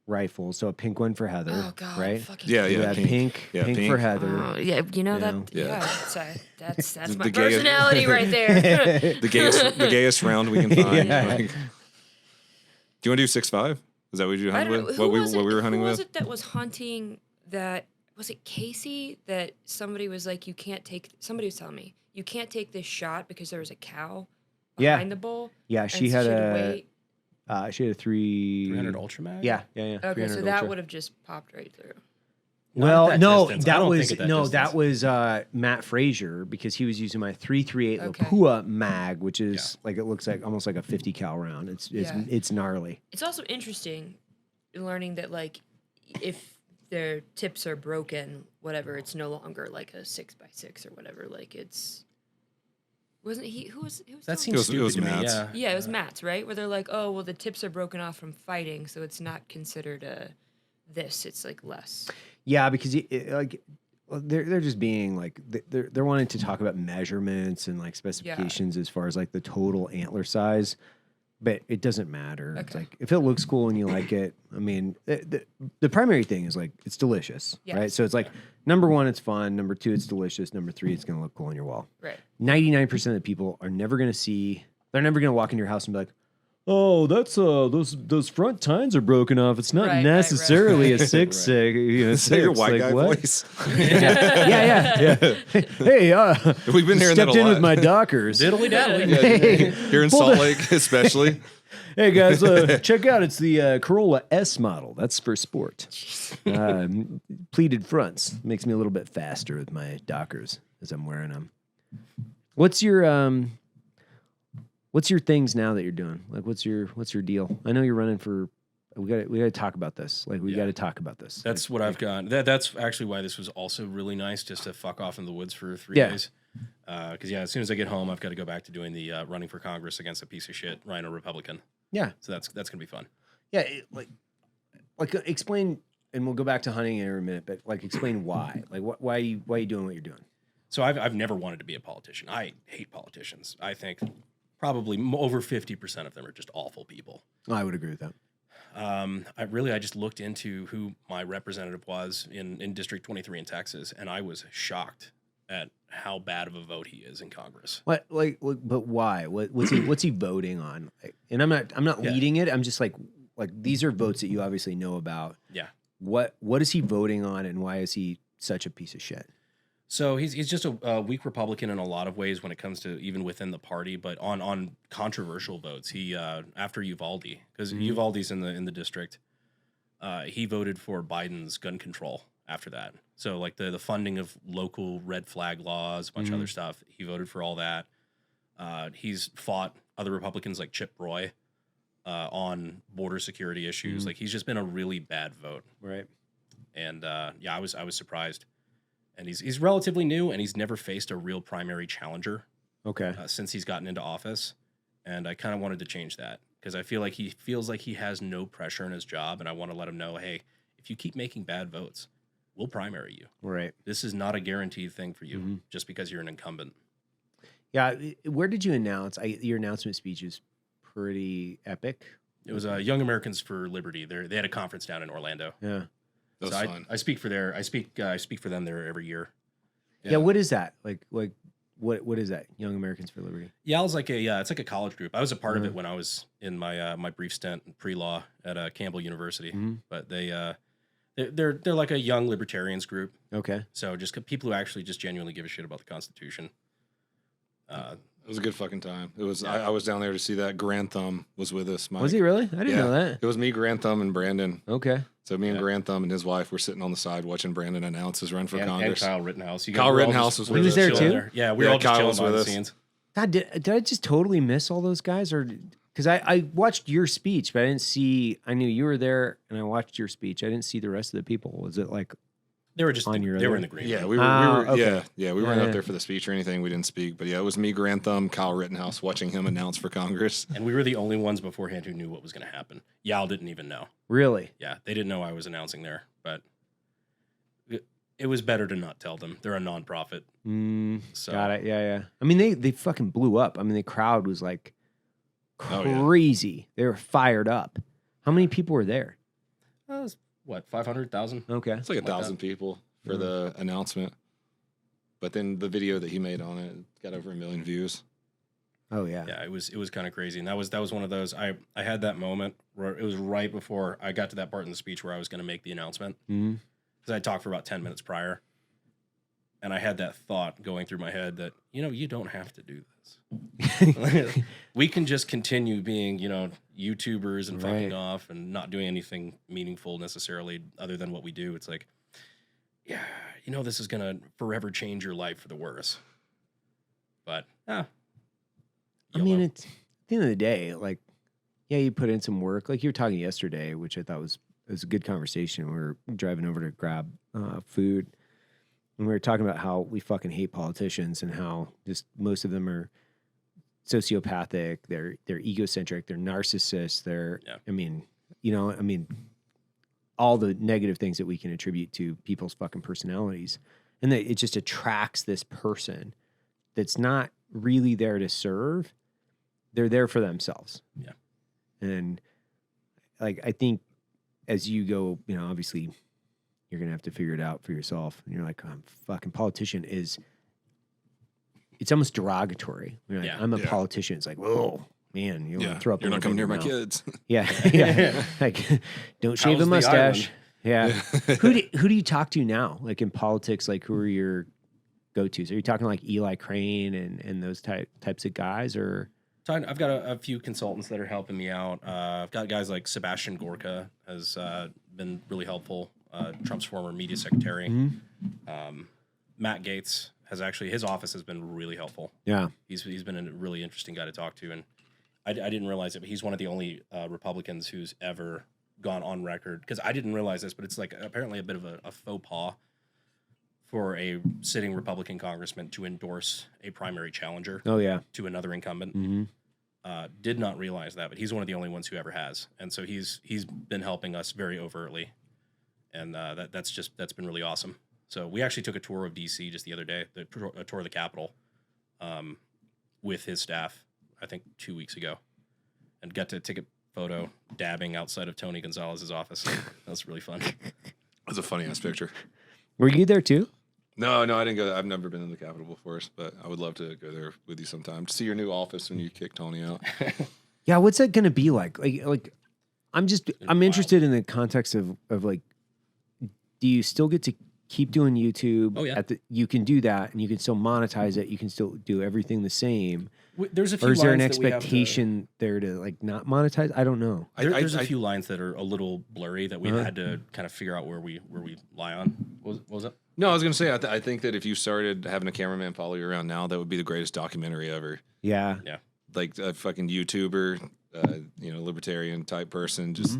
E: rifles. So a pink one for Heather.
D: Oh God.
E: Right?
B: Yeah.
E: Pink for Heather.
D: Oh, yeah. You know that.
E: know.
D: That's my personality right there.
B: the gayest round we can find.
E: Yeah.
B: Like, do you want to do 6.5? Is that what you hunted with? What we were hunting with?
D: Who was it that was hunting that? Was it Casey that somebody was like, somebody was telling me, you can't take this shot because there was a cow behind the bull?
E: Yeah, she had a
C: 300 Ultra Mag?
E: Yeah.
D: Okay, so that would have just popped right through.
E: Well, that was Matt Frazier, because he was using my 338 Lapua mag, which is like, it looks like almost like a 50 cal round. It's gnarly.
D: It's also interesting learning that, like, if their tips are broken, whatever, it's no longer like a 6x6 or whatever. Like, it's wasn't he who was
C: that seems stupid. It was
B: to me.
C: Matt's.
D: Yeah, it was Matt's, right? Where they're like, oh well, the tips are broken off from fighting, so it's not considered it's like less.
E: Yeah, because they're just being like, they're wanting to talk about measurements and like specifications as far as like the total antler size. But it doesn't matter. Okay. It's like, if it looks cool and you like it, I mean, the primary thing is like, it's delicious, right? So it's like, number 1, it's fun. Number 2, it's delicious. Number 3, it's going to look cool on your wall.
D: Right.
E: 99% of the people are never going to they're never going to walk into your house and be like, oh, that's those front tines are broken off. It's not necessarily a 6.
B: Say your white guy voice.
E: Yeah. Hey,
B: we've been hearing that a lot.
E: Stepped in with my Dockers.
C: Diddly daddly.
B: Hey, here in Salt Lake, especially.
E: Hey guys, check out. It's the Corolla S model. That's for sport. Pleated fronts makes me a little bit faster with my Dockers as I'm wearing them. What's your things now that you're doing? Like, what's your deal? I know you're running for. We got to talk about this. Like, we got to talk about this.
C: That's what I've got. That's actually why this was also really nice, just to fuck off in the woods for 3 days. Because as soon as I get home, I've got to go back to doing the running for Congress against a piece of shit Rhino Republican.
E: Yeah.
C: So that's gonna be fun.
E: Yeah, like explain, and we'll go back to hunting in a minute. But like, explain why. Like, why are you doing what you're doing? So
C: I've never wanted to be a politician. I hate politicians. I think probably over 50% of them are just awful people.
E: I would agree with that.
C: I just looked into who my representative was in District 23 in Texas, and I was shocked at how bad of a vote he is in Congress.
E: But why? What's he voting on? And I'm not leading it. I'm just like these are votes that you obviously know about.
C: Yeah.
E: What is he voting on, and why is he such a piece of shit?
C: So he's just a weak Republican in a lot of ways when it comes to even within the party, but on controversial votes, he after Uvalde, because Uvalde's in the district, he voted for Biden's gun control after that. So like the funding of local red flag laws, a bunch of other stuff, he voted for all that. He's fought other Republicans like Chip Roy on border security issues. Like, he's just been a really bad vote.
E: Right.
C: And I was surprised. And he's relatively new, and he's never faced a real primary challenger.
E: Okay.
C: Since he's gotten into office, and I kind of wanted to change that because I feel like he feels like he has no pressure in his job, and I want to let him know, hey, if you keep making bad votes, we'll primary you.
E: Right.
C: This is not a guaranteed thing for you just because you're an incumbent.
E: Yeah. Where did you announce? Your announcement speech is pretty epic.
C: It was Young Americans for Liberty. They had a conference down in Orlando.
E: Yeah.
B: That was
C: So
B: fun.
C: I speak for them there every year.
E: Yeah. What is that? Like what is that? Young Americans for Liberty.
C: Yeah, it's like a college group. I was a part of it when I was in my my brief stint in pre-law at Campbell University. But they're like a young libertarians group.
E: Okay.
C: So just people who actually just genuinely give a shit about the Constitution.
B: It was a good fucking time. It was. I was down there to see that. Grand Thumb was with us. Mike.
E: Was he really? I didn't know that.
B: It was me, Grand Thumb, and Brandon.
E: Okay.
B: So me and Grand Thumb and his wife were sitting on the side watching Brandon announce his run for Congress.
C: And Kyle Rittenhouse.
B: Kyle Rittenhouse was with us.
E: He was there too?
C: There. Yeah, we were all just chilling behind the scenes.
E: God, did I just totally miss all those guys? Or because I watched your speech, but I didn't see. I knew you were there, and I watched your speech. I didn't see the rest of the people. Was it like
C: they were just
E: on your?
C: They were in the green.
B: Yeah,
C: room.
B: we were.
E: Okay.
B: We weren't up there for the speech or anything. We didn't speak, but yeah, it was me, Grand Thumb, Kyle Rittenhouse, watching him announce for Congress.
C: And we were the only ones beforehand who knew what was going to happen. Y'all didn't even know.
E: Really?
C: Yeah, they didn't know I was announcing there, but it was better to not tell them. They're a nonprofit. So.
E: Got it. Yeah. I mean, they fucking blew up. I mean, the crowd was like crazy. They were fired up. How many people were there?
C: That was, 500,000?
E: Okay.
B: It's like 1,000 people for the announcement. But then the video that he made on it got over 1 million views.
E: Oh yeah.
C: Yeah, it was kind of crazy. And that was one of those I had that moment where it was right before I got to that part in the speech where I was going to make the announcement. Because I talked for about 10 minutes prior. And I had that thought going through my head that, you don't have to do this. We can just continue being, YouTubers and fucking off and not doing anything meaningful necessarily other than what we do. It's like, yeah, this is going to forever change your life for the worse. But,
E: I mean, it's at the end of the day, like, yeah, you put in some work. Like you were talking yesterday, which I thought was a good conversation. We were driving over to grab food. And we were talking about how we fucking hate politicians and how just most of them are sociopathic. They're egocentric. They're narcissists. I mean, all the negative things that we can attribute to people's fucking personalities. And that it just attracts this person that's not really there to serve. They're there for themselves.
C: Yeah.
E: And like, I think as you go, obviously you're going to have to figure it out for yourself. And you're like, fucking politician it's almost derogatory. You're like, I'm a politician. It's like, whoa, man, you want to throw up.
B: You're not coming near my kids.
E: Yeah. Like, don't shave a mustache. Yeah. Who do you talk to now? Like in politics, like who are your go-tos? Are you talking like Eli Crane and those types of guys, or?
C: I've got a few consultants that are helping me out. I've got guys like Sebastian Gorka has been really helpful. Trump's former media secretary. Matt Gaetz his office has been really helpful.
E: Yeah.
C: He's been a really interesting guy to talk to. And I didn't realize it, but he's one of the only Republicans who's ever gone on record. Because I didn't realize this, but it's like apparently a bit of a faux pas for a sitting Republican congressman to endorse a primary challenger to another incumbent. Did not realize that, but he's one of the only ones who ever has. And so he's been helping us very overtly. And that's been really awesome. So we actually took a tour of DC just the other day, a tour of the Capitol with his staff, I think 2 weeks ago, and got to take a photo dabbing outside of Tony Gonzalez's office. That was really fun.
B: That's a funny ass picture.
E: Were you there too?
B: No, I didn't go. I've never been in the Capitol before, but I would love to go there with you sometime to see your new office when you kick Tony out.
E: Yeah, what's that going to be like? Like, I'm interested in the context of like, do you still get to keep doing YouTube?
C: Oh yeah,
E: you can do that, and you can still monetize it. You can still do everything the same.
C: There's a few.
E: Or is there an expectation there to like not monetize? I don't know.
C: There's a few lines that are a little blurry that we had to kind of figure out where we lie on. What was it?
B: No, I was going to say, I think that if you started having a cameraman follow you around now, that would be the greatest documentary ever.
E: Yeah.
B: Like a fucking YouTuber, libertarian type person just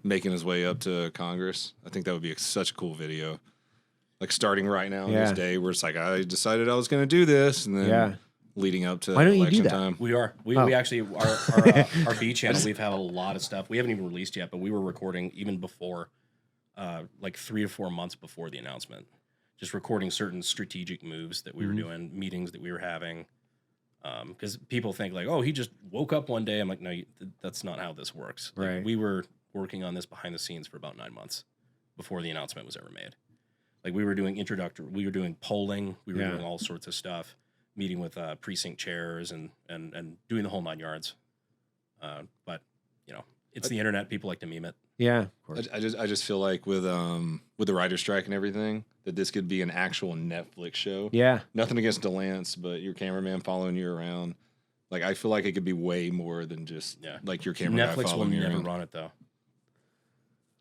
B: making his way up to Congress. I think that would be such a cool video. Like starting right now in this day where it's like, I decided I was going to do this. And then leading up to election time.
C: We are. We actually, our B channel, we've had a lot of stuff. We haven't even released yet, but we were recording even before, like 3 or 4 months before the announcement. Just recording certain strategic moves that we were doing, meetings that we were having. Because people think like, oh, he just woke up one day. I'm like, no, that's not how this works. Like,
E: right.
C: We were working on this behind the scenes for about 9 months. before the announcement was ever made. Like we were doing polling, we were doing all sorts of stuff, meeting with precinct chairs and doing the whole 9 yards. But you know, it's the internet. People like to meme it.
E: Yeah, of course.
B: I just feel like with the writer's strike and everything, that this could be an actual Netflix show.
E: Yeah.
B: Nothing against Delance, but your cameraman following you around. Like, I feel like it could be way more than just like your camera guy
C: Netflix will
B: following you
C: never
B: around.
C: run it though.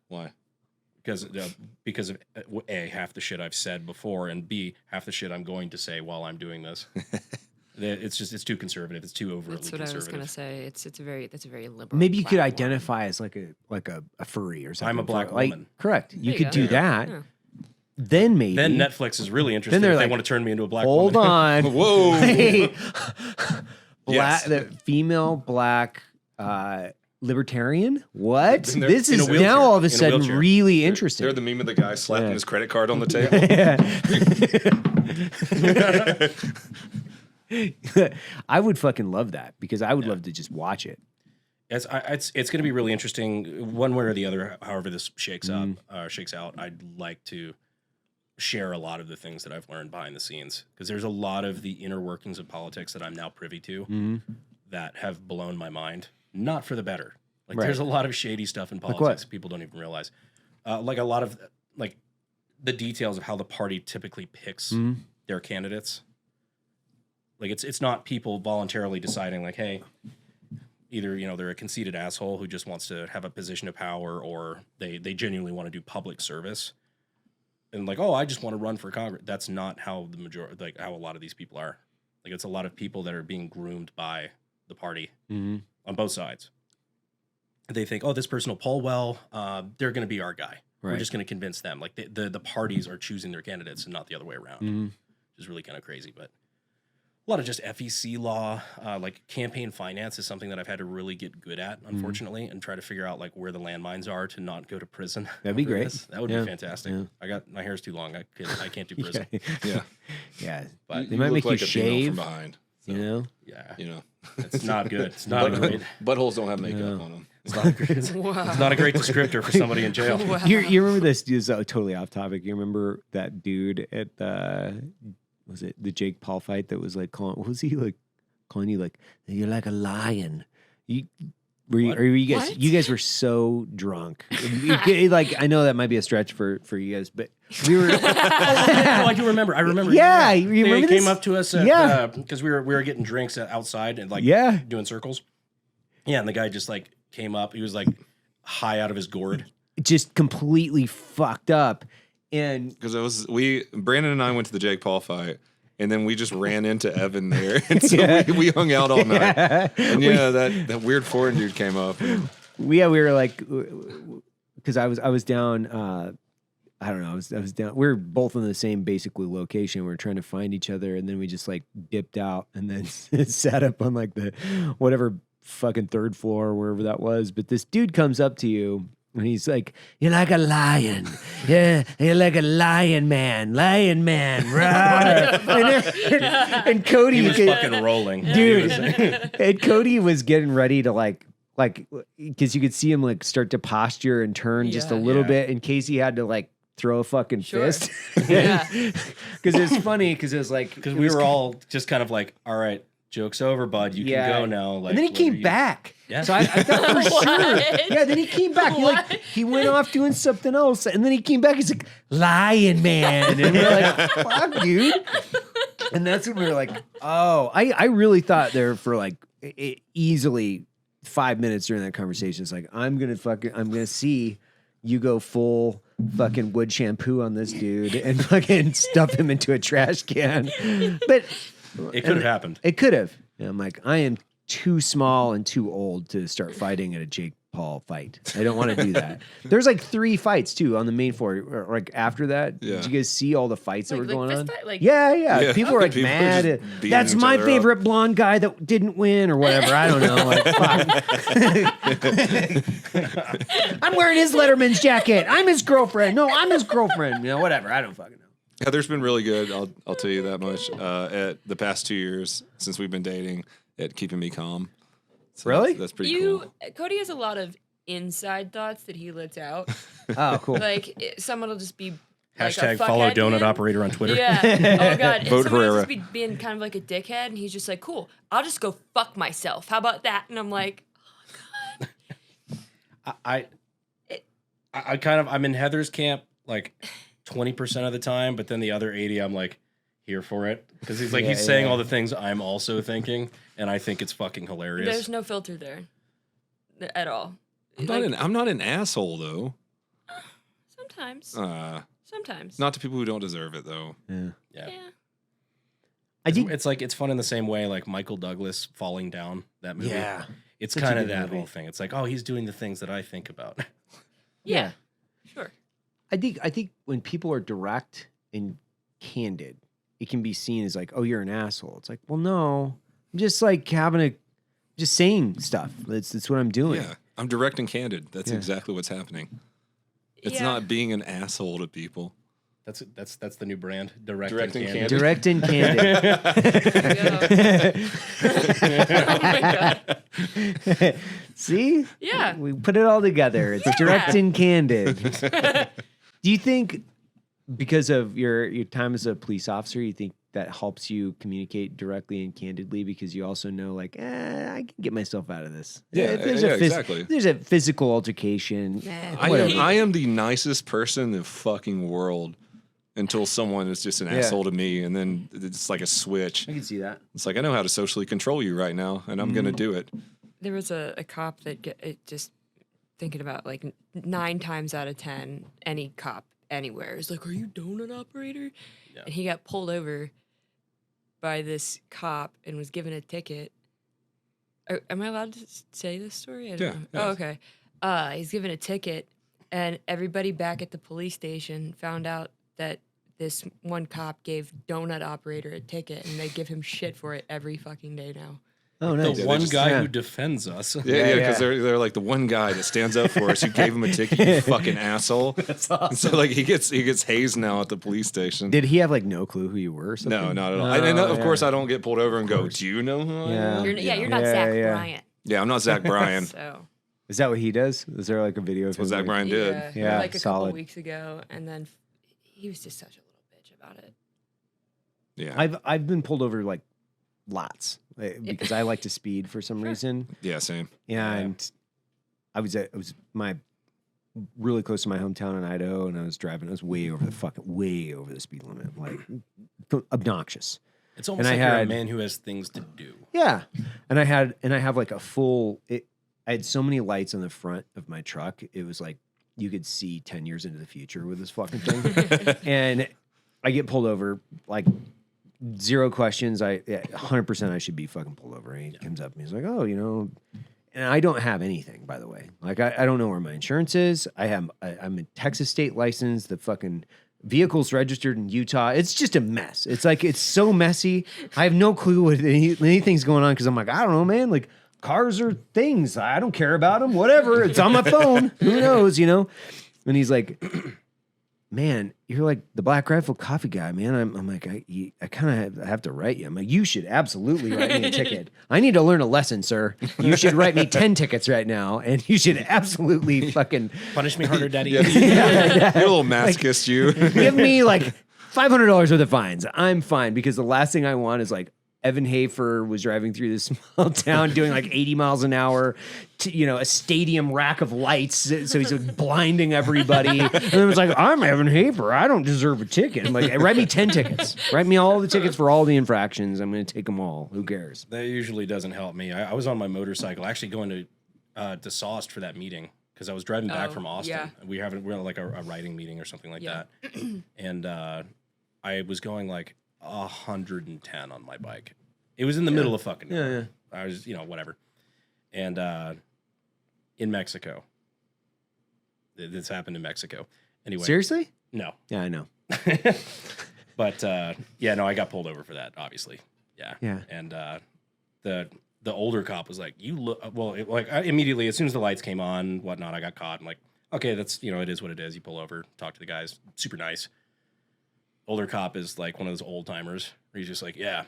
B: Why?
C: Because of A, half the shit I've said before, and B, half the shit I'm going to say while I'm doing this. It's too conservative. It's too overtly
D: That's what
C: conservative.
D: I was gonna say. That's a very liberal.
E: Maybe you could
D: platform.
E: identify as like a furry or something.
C: I'm a black
E: like,
C: woman.
E: Correct. You
D: There you
E: could
D: go.
E: do that.
D: Yeah.
E: Then maybe.
C: Then Netflix is really interested
E: they're
C: if
E: like,
C: they want to turn me into a black
E: Hold
C: woman.
E: on.
B: Whoa.
E: Hey.
B: Yes.
E: The female black libertarian. What?
B: Then they're
E: This
B: in a
E: is
B: wheelchair.
E: now all of a
C: In a
E: sudden
C: wheelchair.
E: really interesting.
B: They're the meme of the guy slapping
E: Yeah.
B: his credit card on the table.
E: I would fucking love that because I would love to just watch it.
C: It's going to be really interesting, one way or the other. However this shakes out, I'd like to share a lot of the things that I've learned behind the scenes, because there's a lot of the inner workings of politics that I'm now privy to that have blown my mind, not for the better. Like there's a lot of shady stuff in politics people don't even realize. Like a lot of like the details of how the party typically picks their candidates. Like it's not people voluntarily deciding like, hey, either, you know, they're a conceited asshole who just wants to have a position of power, or they genuinely want to do public service. And like, oh, I just want to run for Congress. That's not how the majority, like how a lot of these people are. Like it's a lot of people that are being groomed by the party on both sides. They think, oh, this person will poll well. They're going to be our guy.
E: Right.
C: We're just going to convince them. Like the parties are choosing their candidates and not the other way around, which is really kind of crazy. But a lot of just FEC law, like campaign finance is something that I've had to really get good at, unfortunately, and try to figure out like where the landmines are to not go to prison.
E: That'd be
C: after
E: great.
C: this. That would be fantastic. Yeah. I got my hair's too long. I can't do prison.
E: Yeah.
C: But
E: They might make you
B: like a female
E: shave.
B: from behind. So,
E: You know?
C: yeah,
B: you know,
C: it's not good. It's not great.
B: buttholes don't have makeup on them.
C: It's not great. It's not a great descriptor for somebody in jail.
D: Wow.
E: You remember this? This is totally off topic. You remember that dude at was it the Jake Paul fight that was like calling? What was he like calling you like you're like a lion? Were you guys?
D: What?
E: You guys were so drunk. Like I know that might be a stretch for you guys, but we were.
C: Oh, I do remember. I remember.
E: Yeah, you remember
C: They
E: this?
C: came up to us because we were getting drinks outside and like doing circles. Yeah, and the guy just like came up. He was like high out of his gourd,
E: just completely fucked up. And
B: Because Brandon and I went to the Jake Paul fight, and then we just ran into Evan there, and so we hung out all night. And that weird foreign dude came up. And,
E: we were like, because I was down. I don't know. I was down. We were both in the same basically location. We were trying to find each other, and then we just like dipped out, and then sat up on like the whatever fucking third floor, wherever that was. But this dude comes up to you. And he's like, "You're like a lion, yeah. You're like a lion man, and Cody
C: he was fucking rolling,
E: dude. And Cody was getting ready to like because you could see him like start to posture and turn just a little bit in case he had to like throw a fucking fist.
D: Yeah.
E: Because it's funny because it was like
C: because we were all just kind of like, all right, joke's over, bud. You can go now. Like,
E: and then he came back.
C: Yeah.
E: So I thought for sure.
D: What?
E: Yeah, then he came back. He went off doing something else. And then he came back. He's like, lion man. And we're like, fuck, dude. And that's when we were like, oh, I really thought there for like easily 5 minutes during that conversation. It's like, I'm going to see you go full fucking wood shampoo on this dude and fucking stuff him into a trash can. But
C: it could have happened.
E: It could have. And I'm like, I am too small and too old to start fighting at a Jake Paul fight. I don't want to do that. There's like 3 fights too on the main floor. Or like after that, did you guys see all the fights that were going on?
D: Fight?
E: Yeah. People were like
B: People were
E: mad.
B: just beating
E: That's
B: each
E: my
B: other
E: favorite blonde guy that didn't win or whatever. I don't know. Like, fuck. I'm wearing his Letterman's jacket. I'm his girlfriend. No, I'm his girlfriend. You know, whatever. I don't fucking know.
B: Heather's been really good. I'll tell you that much. At the past 2 years since we've been dating, at keeping me calm. So
E: Really?
B: That's pretty cool.
D: Cody has a lot of inside thoughts that he lets out.
E: Oh, cool.
D: Like someone will just be
C: Hashtag
D: like
C: follow
D: fuckhead
C: donut
D: to him.
C: operator on Twitter.
D: Yeah. Oh god. And
B: Vote
D: someone will
B: Herrera.
D: just be being kind of like a dickhead, and he's just like, "Cool, I'll just go fuck myself. How about that?" And I'm like,
C: I'm in Heather's camp like 20% of the time, but then the other 80, I'm like here for it because he's saying all the things I'm also thinking, and I think it's fucking hilarious.
D: "There's no filter there at all."
B: I'm not an asshole though.
D: Sometimes. Sometimes.
B: Not to people who don't deserve it though.
C: Yeah. It's fun in the same way like Michael Douglas Falling Down, that movie.
E: Yeah.
C: It's
E: Such a
C: kind of
E: good
C: that
E: movie.
C: whole thing. It's like, oh, he's doing the things that I think about.
D: Yeah. Sure.
E: I think when people are direct and candid, it can be seen as like, oh, you're an asshole. It's like, well, no, I'm just like just saying stuff. That's what I'm doing.
B: Yeah, I'm direct and candid. That's exactly what's happening. It's not being an asshole to people.
C: That's the new brand. Direct
B: Direct
C: and
B: and
C: candid.
E: Direct and candid.
D: Oh my god.
E: See?
D: Yeah.
E: We put it all together. It's direct and candid. Do you think because of your time as a police officer, you think that helps you communicate directly and candidly because you also know like, I can get myself out of this.
B: Yeah, exactly.
E: There's a physical altercation.
B: I am the nicest person in the fucking world until someone is just an asshole to me, and then it's like a switch.
E: I can see that.
B: It's like, I know how to socially control you right now, and I'm going to do it.
D: There was a cop that just thinking about like 9 times out of 10, any cop anywhere is like, "Are you donut operator?" Yeah. And he got pulled over by this cop and was given a ticket. Am I allowed to say this story? I don't know.
B: Yeah.
D: Oh, okay. He's given a ticket, and everybody back at the police station found out that this one cop gave donut operator a ticket, and they give him shit for it every fucking day now.
E: Oh, nice.
C: The one guy who defends us.
B: Yeah, because they're like the one guy that stands up for us. You gave him a ticket, you fucking asshole. That's awesome. So like he gets hazed now at the police station.
E: Did he have like no clue who you were? Or something?
B: No, not at all. And of course, I don't get pulled over and go, "Do you know who I am?"
D: You're not Zach Bryant.
B: Yeah, I'm not Zach Bryan.
D: So
E: Is that what he does? Is there like a video?
B: That's what Zach Bryan did.
E: Yeah,
D: like a
E: solid.
D: couple weeks ago, and then he was just such a little bitch about it.
B: Yeah,
E: I've been pulled over like lots because I like to speed for some reason.
B: Yeah, same.
E: And I was really close to my hometown in Idaho, and I was driving. I was way over the speed limit, like obnoxious.
C: It's almost like you're a man who has things to do.
E: Yeah, and I have like a full. I had so many lights on the front of my truck. It was like you could see 10 years into the future with this fucking thing. And I get pulled over, like zero questions. 100% I should be fucking pulled over. And he comes up and he's like, "Oh, and I don't have anything, by the way. Like I don't know where my insurance is. I'm a Texas state license. The fucking vehicle's registered in Utah. It's just a mess. It's like, it's so messy. I have no clue what anything's going on because I'm like, I don't know, man. Like cars are things. I don't care about them. Whatever. It's on my phone. Who knows, And he's like, "Man, you're like the Black Rifle Coffee guy, man." I'm like, I kind of have to write you. I'm like, "You should absolutely write me a ticket. I need to learn a lesson, sir. You should write me 10 tickets right now, and you should absolutely fucking
C: punish me harder, daddy."
B: You're a little masochist, you.
E: give me like $500 worth of fines. I'm fine because the last thing I want is like Evan Hafer was driving through this small town doing like 80 miles an hour to, a stadium rack of lights. So he's like blinding everybody. And then it was like, "I'm Evan Hafer. I don't deserve a ticket." I'm like, "Write me 10 tickets. Write me all the tickets for all the infractions. I'm going to take them all. Who cares?"
C: That usually doesn't help me. I was on my motorcycle, actually going to Sauced for that meeting because I was driving back from Austin. Yeah. We're like a writing meeting or something like that. And I was going like 110 on my bike. It was in the middle of fucking nowhere. I was, whatever. And in Mexico. This happened in Mexico. Anyway.
E: Seriously?
C: No.
E: Yeah, I know.
C: But I got pulled over for that, obviously. Yeah.
E: Yeah.
C: And the older cop was like, "You look," well, immediately as soon as the lights came on, whatnot, I got caught. I'm like, "Okay, that's, it is what it is." You pull over, talk to the guys, super nice. Older cop is like one of those old timers where he's just like, "Yeah,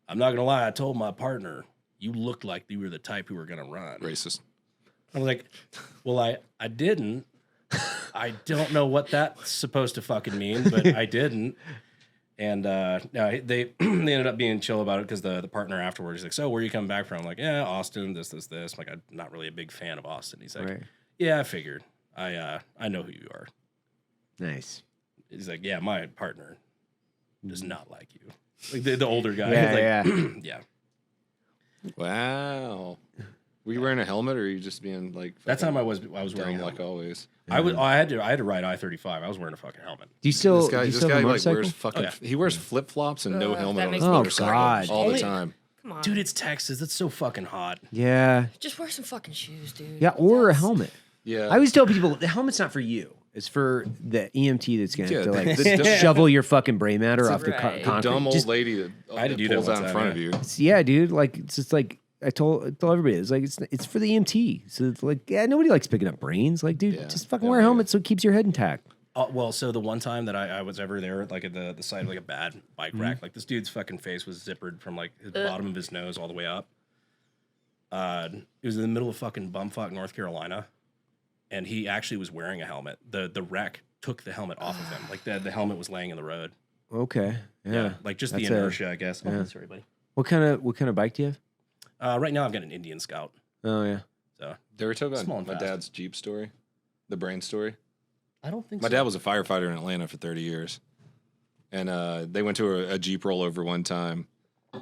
C: I'm not gonna lie, I told my partner you looked like you were the type who were gonna run."
B: Racist.
C: I was like, well, I didn't. I don't know what that's supposed to fucking mean, but I didn't. And no, they ended up being chill about it because the partner afterwards is like, so where are you coming back from? I'm like, yeah, Austin, this. I'm like, I'm not really a big fan of Austin. He's like, yeah, I figured. I know who you are.
E: Nice.
C: He's like, yeah, my partner does not like you. Like the older guy.
E: Yeah,
C: like,
E: yeah.
C: Yeah.
B: Wow. Were you wearing a helmet, or are you just being like?
C: That time I was wearing
B: like always.
C: I had to ride I-35. I was wearing a fucking helmet.
E: Do you still?
B: This guy like wears fucking. He wears flip flops and no helmet on his motorcycle all the time.
D: Come on.
C: Dude, it's Texas. It's so fucking hot.
E: Yeah.
D: Just wear some fucking shoes, dude.
E: Yeah, or a helmet.
B: Yeah.
E: I always tell people the helmet's not for you. It's for the EMT that's going to have to like
B: the
E: shovel your fucking brain matter off the concrete.
B: Dumb old lady that
C: I had to do
B: pulls
C: that
B: out in front of you.
E: Yeah, dude. Like it's just like I told everybody. It's like it's for the EMT. So it's like nobody likes picking up brains. Like, dude, just fucking wear a helmet so it keeps your head intact.
C: Well, so the one time that I was ever there, like at the side of like a bad bike rack, like this dude's fucking face was zippered from like the bottom of his nose all the way up. It was in the middle of fucking bumfuck North Carolina, and he actually was wearing a helmet. The wreck took the helmet off of him. Like the helmet was laying in the road.
E: Okay. Yeah.
C: Like just
E: That's
C: the inertia, I guess.
E: yeah.
C: Oh, sorry, buddy.
E: What kind of bike do you have?
C: Right now I've got an Indian Scout.
E: Oh yeah.
C: So
B: Did we talk
C: Small
B: about
C: and
B: my
C: fast.
B: dad's Jeep story? The brain story?
C: I don't think
B: My
C: so.
B: dad was a firefighter in Atlanta for 30 years. And they went to a Jeep rollover one time.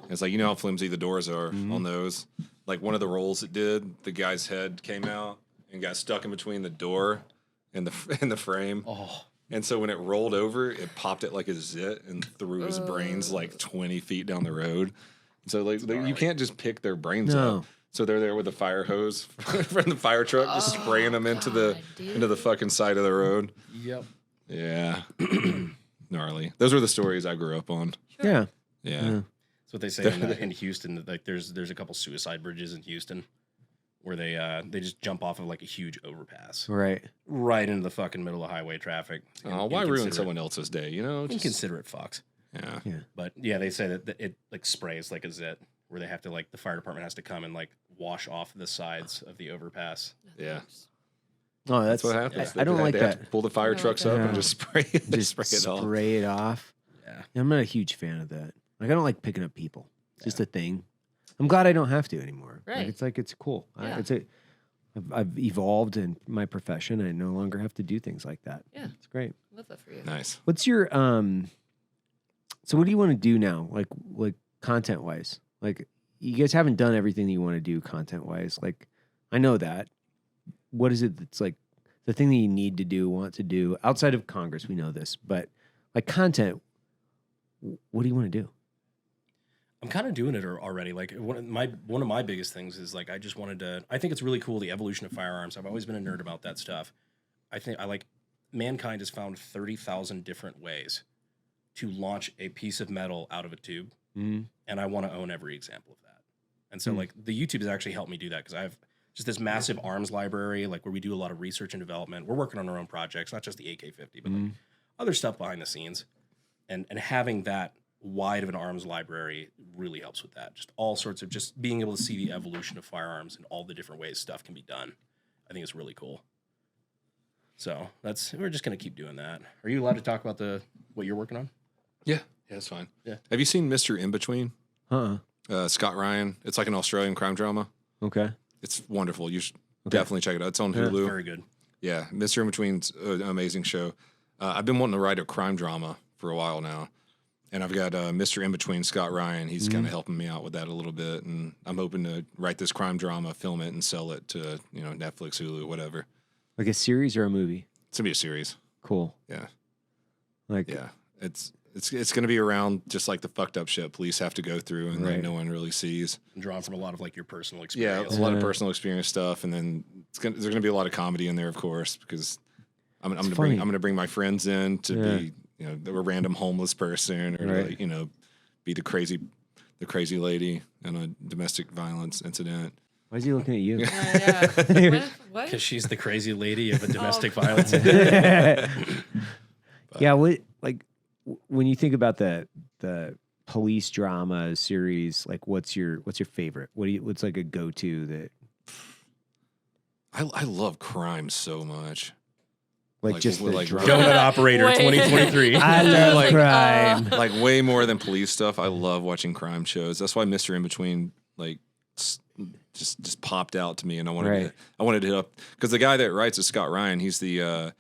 B: It's like, you know how flimsy the doors are on those? Like one of the rolls it did, the guy's head came out and got stuck in between the door and the frame.
C: Oh.
B: And so when it rolled over, it popped it like a zit and threw his brains like 20 feet down the road. So like you can't just pick their brains up. So they're there with a fire hose from the fire truck, just spraying them into the fucking side of the road.
C: Yep.
B: Yeah, gnarly. Those were the stories I grew up on.
E: Yeah.
B: Yeah.
C: That's what they say in Houston. Like there's a couple suicide bridges in Houston where they just jump off of like a huge overpass
E: Right
C: into the fucking middle of highway traffic.
B: Oh, why ruin someone else's day? You know, just
C: inconsiderate fucks.
B: Yeah.
C: But yeah, they say that it like sprays like a zit, where they have to like the fire department has to come and like wash off the sides of the overpass.
B: Yeah.
E: Oh,
B: That's what happens.
E: I don't like
B: they have
E: that.
B: to pull the fire trucks up and just spray it.
E: Just
B: spray it off.
E: spray it off.
C: Yeah.
E: I'm not a huge fan of that. Like I don't like picking up people. It's just a thing. I'm glad I don't have to anymore.
D: Right.
E: Like it's cool.
D: Yeah.
E: I've evolved in my profession. I no longer have to do things like that.
D: Yeah.
E: It's great.
D: Love that for you.
B: Nice.
E: What's your so what do you want to do now? Like content wise? Like you guys haven't done everything that you want to do content wise. Like I know that. What is it that's like the thing that you need to do, want to do outside of Congress? We know this, but like content, what do you want to do?
C: I'm kind of doing it already. Like one of my biggest things is like I just wanted to. I think it's really cool the evolution of firearms. I've always been a nerd about that stuff. I like mankind has found 30,000 different ways to launch a piece of metal out of a tube, and I want to own every example of that. And so like the YouTube has actually helped me do that because I have just this massive arms library, like where we do a lot of research and development. We're working on our own projects, not just the AK-50, but like other stuff behind the scenes, and having that wide of an arms library really helps with that. Just all sorts of just being able to see the evolution of firearms and all the different ways stuff can be done. I think it's really cool. So we're just gonna keep doing that. Are you allowed to talk about what you're working on?
B: Yeah, that's fine.
C: Yeah.
B: Have you seen Mr. In Between? Scott Ryan. It's like an Australian crime drama.
E: Okay.
B: It's wonderful. You should definitely check it out. It's on Hulu.
C: Very good.
B: Yeah, Mr. In Between's an amazing show. I've been wanting to write a crime drama for a while now. And I've got Mr. In Between, Scott Ryan. He's kind of helping me out with that a little bit. And I'm hoping to write this crime drama, film it, and sell it to, Netflix, Hulu, whatever.
E: Like a series or a movie?
B: It's going to be a series.
E: Cool.
B: Yeah.
E: Yeah.
B: It's going to be around just like the fucked up shit police have to go through and like no one really sees.
C: And drawn from a lot of like your personal
B: Yeah,
C: experience.
B: a lot of personal experience stuff. And then there's going to be a lot of comedy in there, of course, because I'm going to bring my friends in to be, a random homeless person or be the crazy lady in a domestic violence incident.
E: Why is he looking at you?
D: Yeah. What?
C: Because she's the crazy lady of a domestic violence.
E: Yeah, when you think about the police drama series, like what's your favorite? What's like a go-to that?
B: I love crime so much.
E: Like just the drama.
C: Donut Operator 2023.
E: I love crime.
B: Like way more than police stuff. I love watching crime shows. That's why Mr. In Between like just popped out to me, and I wanted to hit up because the guy that writes is Scott Ryan. He's the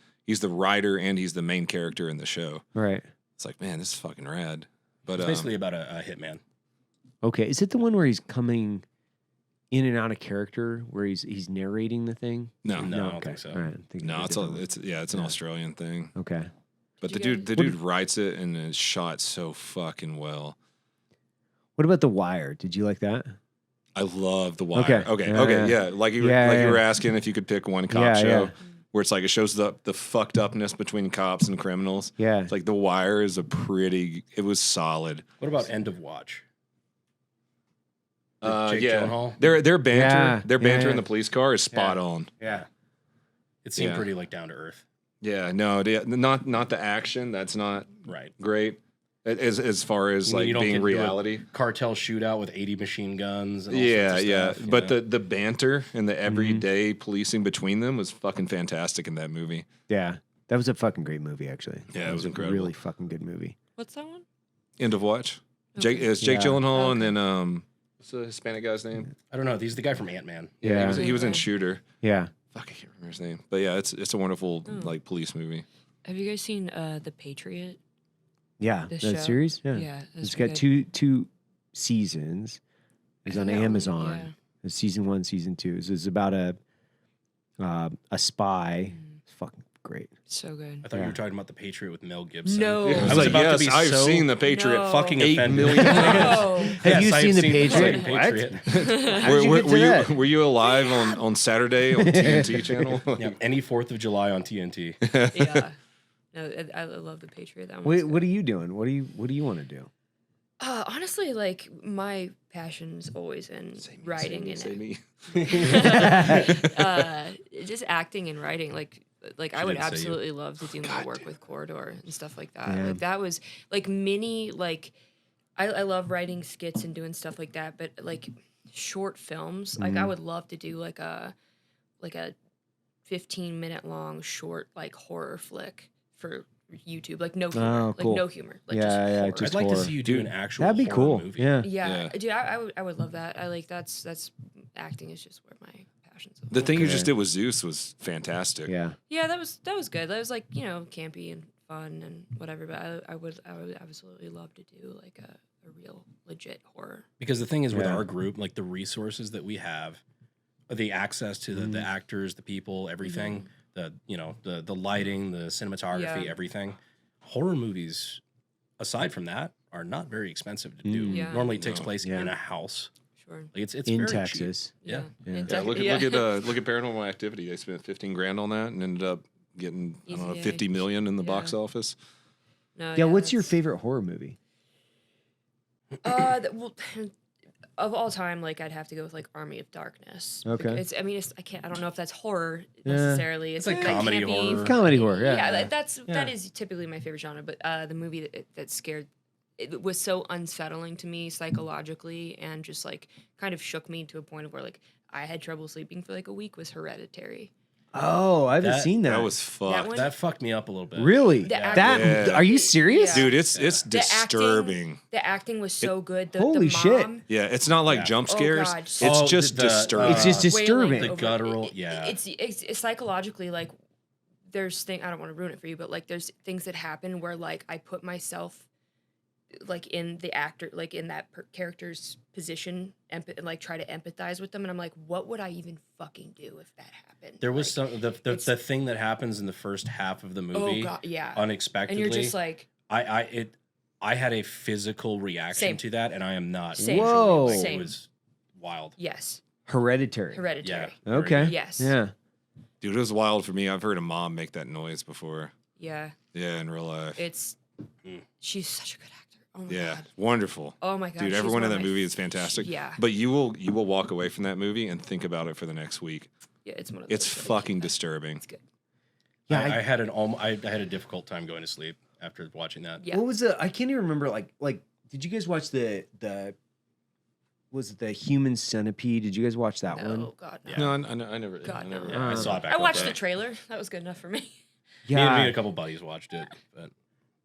B: writer and he's the main character in the show.
E: Right.
B: It's like, man, this is fucking rad. But
C: It's basically about a hitman.
E: Okay. Is it the one where he's coming in and out of character, where he's narrating the thing?
B: No,
C: I don't think so.
E: All right.
B: it's an Australian thing.
E: Okay.
B: But the
D: Did you
B: dude writes it and it's shot so fucking well.
E: What about The Wire? Did you like that?
B: I love The Wire.
E: Okay.
B: Okay. Yeah. Like you were asking if you could pick one cop show.
E: Yeah.
B: Where it's like it shows the fucked upness between cops and criminals.
E: Yeah.
B: It's like The Wire is it was solid.
C: What about End of Watch?
B: Jake
C: yeah.
B: Gyllenhaal? Their banter in the police car is spot on.
C: Yeah. It seemed pretty like down to earth.
B: Yeah, no, not the action. That's not
C: Right.
B: great. As far as like being reality.
C: Cartel shootout with 80 machine guns. And all
B: Yeah,
C: sorts of
B: yeah.
C: stuff,
B: But the banter and the everyday policing between them was fucking fantastic in that movie.
E: Yeah. That was a fucking great movie, actually.
B: Yeah,
E: it
B: was
E: a
B: incredible.
E: really fucking good movie.
D: What's that one?
B: End of Watch.
D: Okay.
B: It's Jake
E: Yeah.
B: Gyllenhaal and then what's the Hispanic guy's name?
C: I don't know. He's the guy from Ant-Man.
E: Yeah.
B: He was in Shooter.
E: Yeah.
B: Fuck, I can't remember his name. But yeah, it's a wonderful like police movie.
D: Have you guys seen The Patriot?
E: Yeah.
D: The
E: That
D: show?
E: series? Yeah.
D: Yeah, that's
E: It's got
D: pretty
E: two seasons. It's on
D: I forgot
E: Amazon.
D: one,
E: It's season 1, season 2. It's about a spy. It's fucking great.
D: So good.
C: I thought you were talking about The Patriot with Mel Gibson.
D: No.
B: I was
C: I was
B: like,
C: about to
B: yes,
C: be
B: I've
C: so
B: seen The Patriot.
D: No.
C: fucking
B: 8
C: offended.
B: million times.
D: No.
E: Have you
C: I've
E: seen The
C: seen
E: Patriot?
C: Patriot.
E: How did you get to that?
B: Were you alive on Saturday on TNT channel?
C: Yeah, any 4th of July on TNT.
D: Yeah. No, I love The Patriot. That
E: Wait,
D: one's
E: what
D: good.
E: are you doing? What do you want to do?
D: Honestly, like my passion's always in writing and just acting and writing. Like I would
C: didn't say you.
D: absolutely love to do more work with Corridor and stuff like that.
E: Yeah.
D: Like that was like mini like I love writing skits and doing stuff like that. But like short films, like I would love to do like a 15-minute long short like horror flick for YouTube, like no humor,
E: Oh, cool.
D: like no humor, like
E: Yeah,
D: just
E: yeah,
D: horror.
E: just
C: I'd like to
E: horror.
C: see you do an actual
E: That'd be
C: horror
E: cool.
C: movie.
E: Yeah.
D: Yeah,
B: Yeah.
D: dude, I would love that. I like that's acting is just where my passion's.
B: The thing you
E: Okay.
B: just did with Zeus was fantastic.
E: Yeah.
D: Yeah, that was good. That was like campy and fun and whatever. But I would absolutely love to do like a real legit horror.
C: Because the thing is with
E: Yeah.
C: our group, like the resources that we have, the access to the actors, the people, everything, the lighting, the cinematography,
D: Yeah.
C: everything. Horror movies, aside from that, are not very expensive to do.
D: Yeah.
C: Normally it takes place
E: Yeah.
C: in a house.
D: Sure.
C: Like it's
E: In
C: very cheap.
E: Texas.
C: Yeah.
E: Yeah.
B: Yeah, look at Paranormal Activity. They spent $15,000 on that and ended up getting
D: Easy
B: 50 million in the box
D: Yeah.
B: office.
D: No,
E: Yeah. What's your
D: that's-
E: favorite horror movie?
D: Well, of all time, like I'd have to go with like Army of Darkness.
E: Okay.
D: I don't know if that's horror
E: Yeah.
D: necessarily.
C: It's like
D: kinda
C: comedy
D: campy.
C: horror.
E: Comedy horror. Yeah.
D: Yeah, that is typically my favorite genre. But the movie that scared, it was so unsettling to me psychologically, and just like kind of shook me to a point of where like I had trouble sleeping for like a week. Was Hereditary.
E: Oh, I haven't
C: That-
E: seen that.
B: That was fucked.
D: one-
C: That fucked me up a little bit.
E: Really?
D: The
E: That?
B: acting-
E: Are you serious?
D: Yeah.
B: Dude, it's
D: The acting-
B: disturbing.
D: The acting was so good. The
E: Holy
D: the
E: shit.
D: mom,
B: Yeah, it's not like
C: Yeah.
B: jump
D: Oh,
B: scares.
D: God.
B: It's
C: Oh,
B: just
C: the-
B: disturbing.
E: It's just
D: wailing
E: disturbing.
C: The
D: over-
C: guttural, yeah.
D: It's psychologically like there's thing I don't want to ruin it for you, but like there's things that happen where like I put myself like in the actor, like in that character's position, and like try to empathize with them, and I'm like, what would I even fucking do if that happened?
C: There was
D: Like,
C: some the thing that happens in the first half of the movie
D: oh god, yeah,
C: unexpectedly.
D: and you're just like,
C: I had a physical reaction
D: Same.
C: to that, and I am not.
D: Same.
E: Whoa.
C: Like,
D: Same.
C: It was wild.
D: yes,
E: Hereditary.
D: Hereditary,
C: Yeah.
E: Okay.
D: yes,
E: Yeah.
B: Dude, it was wild for me. I've heard a mom make that noise before.
D: yeah.
B: Yeah, in real life.
D: It's
C: Mm.
D: she's such a good actor. Oh my
B: Yeah,
D: god,
B: wonderful.
D: oh my god,
B: Dude,
D: she's
B: everyone in
D: one of
B: that
D: my
B: movie is fantastic.
D: Yeah,
B: But you will walk away from that movie and think about it for the next week.
D: yeah, it's one of
B: It's
D: those, like,
B: fucking disturbing.
D: It's good.
E: Yeah.
C: I had I had a difficult time going to sleep after watching that.
D: Yeah.
E: What was the? I can't even remember. Like, did you guys watch the was the Human Centipede. Did you guys watch that one?
D: Oh God, no.
B: No, I never.
D: God,
B: I never.
D: no.
C: Yeah, I saw it back.
D: I
C: in
D: watched
C: day.
D: the trailer. That was good enough for me.
C: Me and
E: Yeah,
C: a couple buddies watched it, but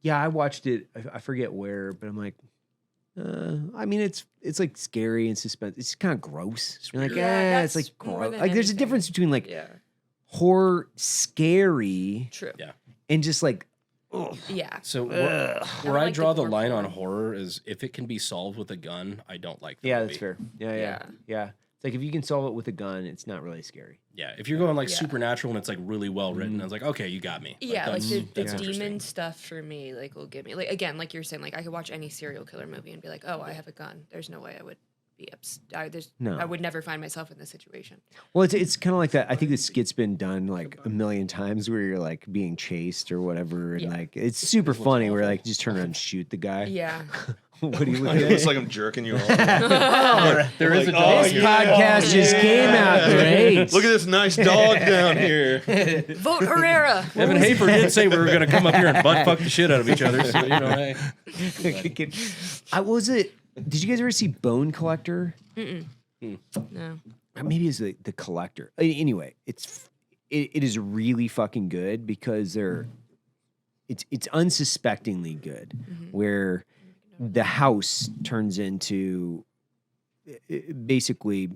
E: yeah, I watched it. I forget where, but I'm like, I mean, it's like scary and suspense. It's kind of gross. You're like,
D: Yeah,
E: it's like
D: that's more
E: gross.
D: than
E: Like, there's a
D: anything.
E: difference between like
D: Yeah,
E: horror, scary,
D: true.
C: Yeah.
E: and just like, ugh.
D: Yeah.
C: so
E: Ugh.
C: where I
D: like the
C: draw the
D: gore
C: line on
D: porn.
C: horror is if it can be solved with a gun, I don't like the
E: Yeah,
C: movie.
E: that's fair. Yeah. It's like if you can solve it with a gun, it's not really scary.
C: Yeah, if you're going like
D: Yeah.
C: supernatural and it's like really well written, I was like, okay, you got me.
D: Yeah, like
C: that's-
D: the
C: that's
D: demon
C: interesting.
D: stuff for me, like will get me. Like again, like you're saying, like I could watch any serial killer movie and be like, oh, I have a gun. There's no way I would be
E: No.
D: I would never find myself in this situation.
E: Well, it's kind of like that. I think the skit's been done like a million times where you're like being chased or whatever, and
D: Yeah.
E: like it's super funny where like just turn around and shoot the guy.
D: Yeah.
E: What do you look
B: It
E: at?
B: looks like I'm jerking you off.
C: There is a
B: Like,
C: dog.
E: This
B: yeah.
E: podcast just came out great.
B: Look at this nice dog down here.
D: Vote Herrera.
C: Evan Hafer did say we were going to come up here and butt fuck the shit out of each other. So, you know, hey.
E: Was it? Did you guys ever see Bone Collector?
D: No.
E: Maybe it's the Collector. Anyway, it is really fucking good because it's unsuspectingly good, where the house turns into basically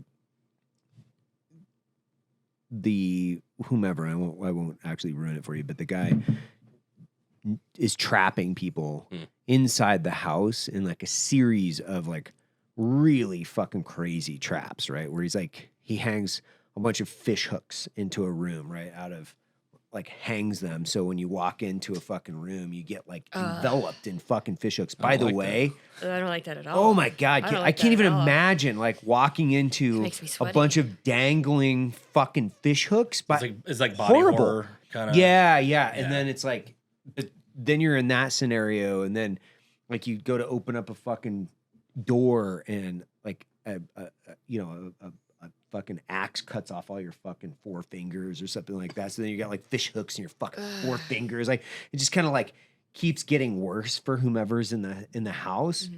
E: the whomever. I won't actually ruin it for you, but the guy is trapping people inside the house in like a series of like really fucking crazy traps, right? Where he hangs a bunch of fish hooks into a room, right? Out of like hangs them. So when you walk into a fucking room, you get like enveloped in fucking fish hooks. By the
B: like
E: way,
D: I don't like that at all.
E: oh my God,
D: I don't
E: I
D: like
E: can't
D: that
E: even
D: at all.
E: imagine like walking into
D: makes me
E: a
D: sweaty.
E: bunch of dangling fucking fish hooks.
C: It's like body
E: horrible.
C: horror kind of.
E: Yeah.
C: Yeah.
E: And then it's like, then you're in that scenario, and then like you go to open up a fucking door, and like a fucking axe cuts off all your fucking 4 fingers or something like that. So then you got like fish hooks in your fucking 4 fingers. Like it just kind of like keeps getting worse for whomever's in the house.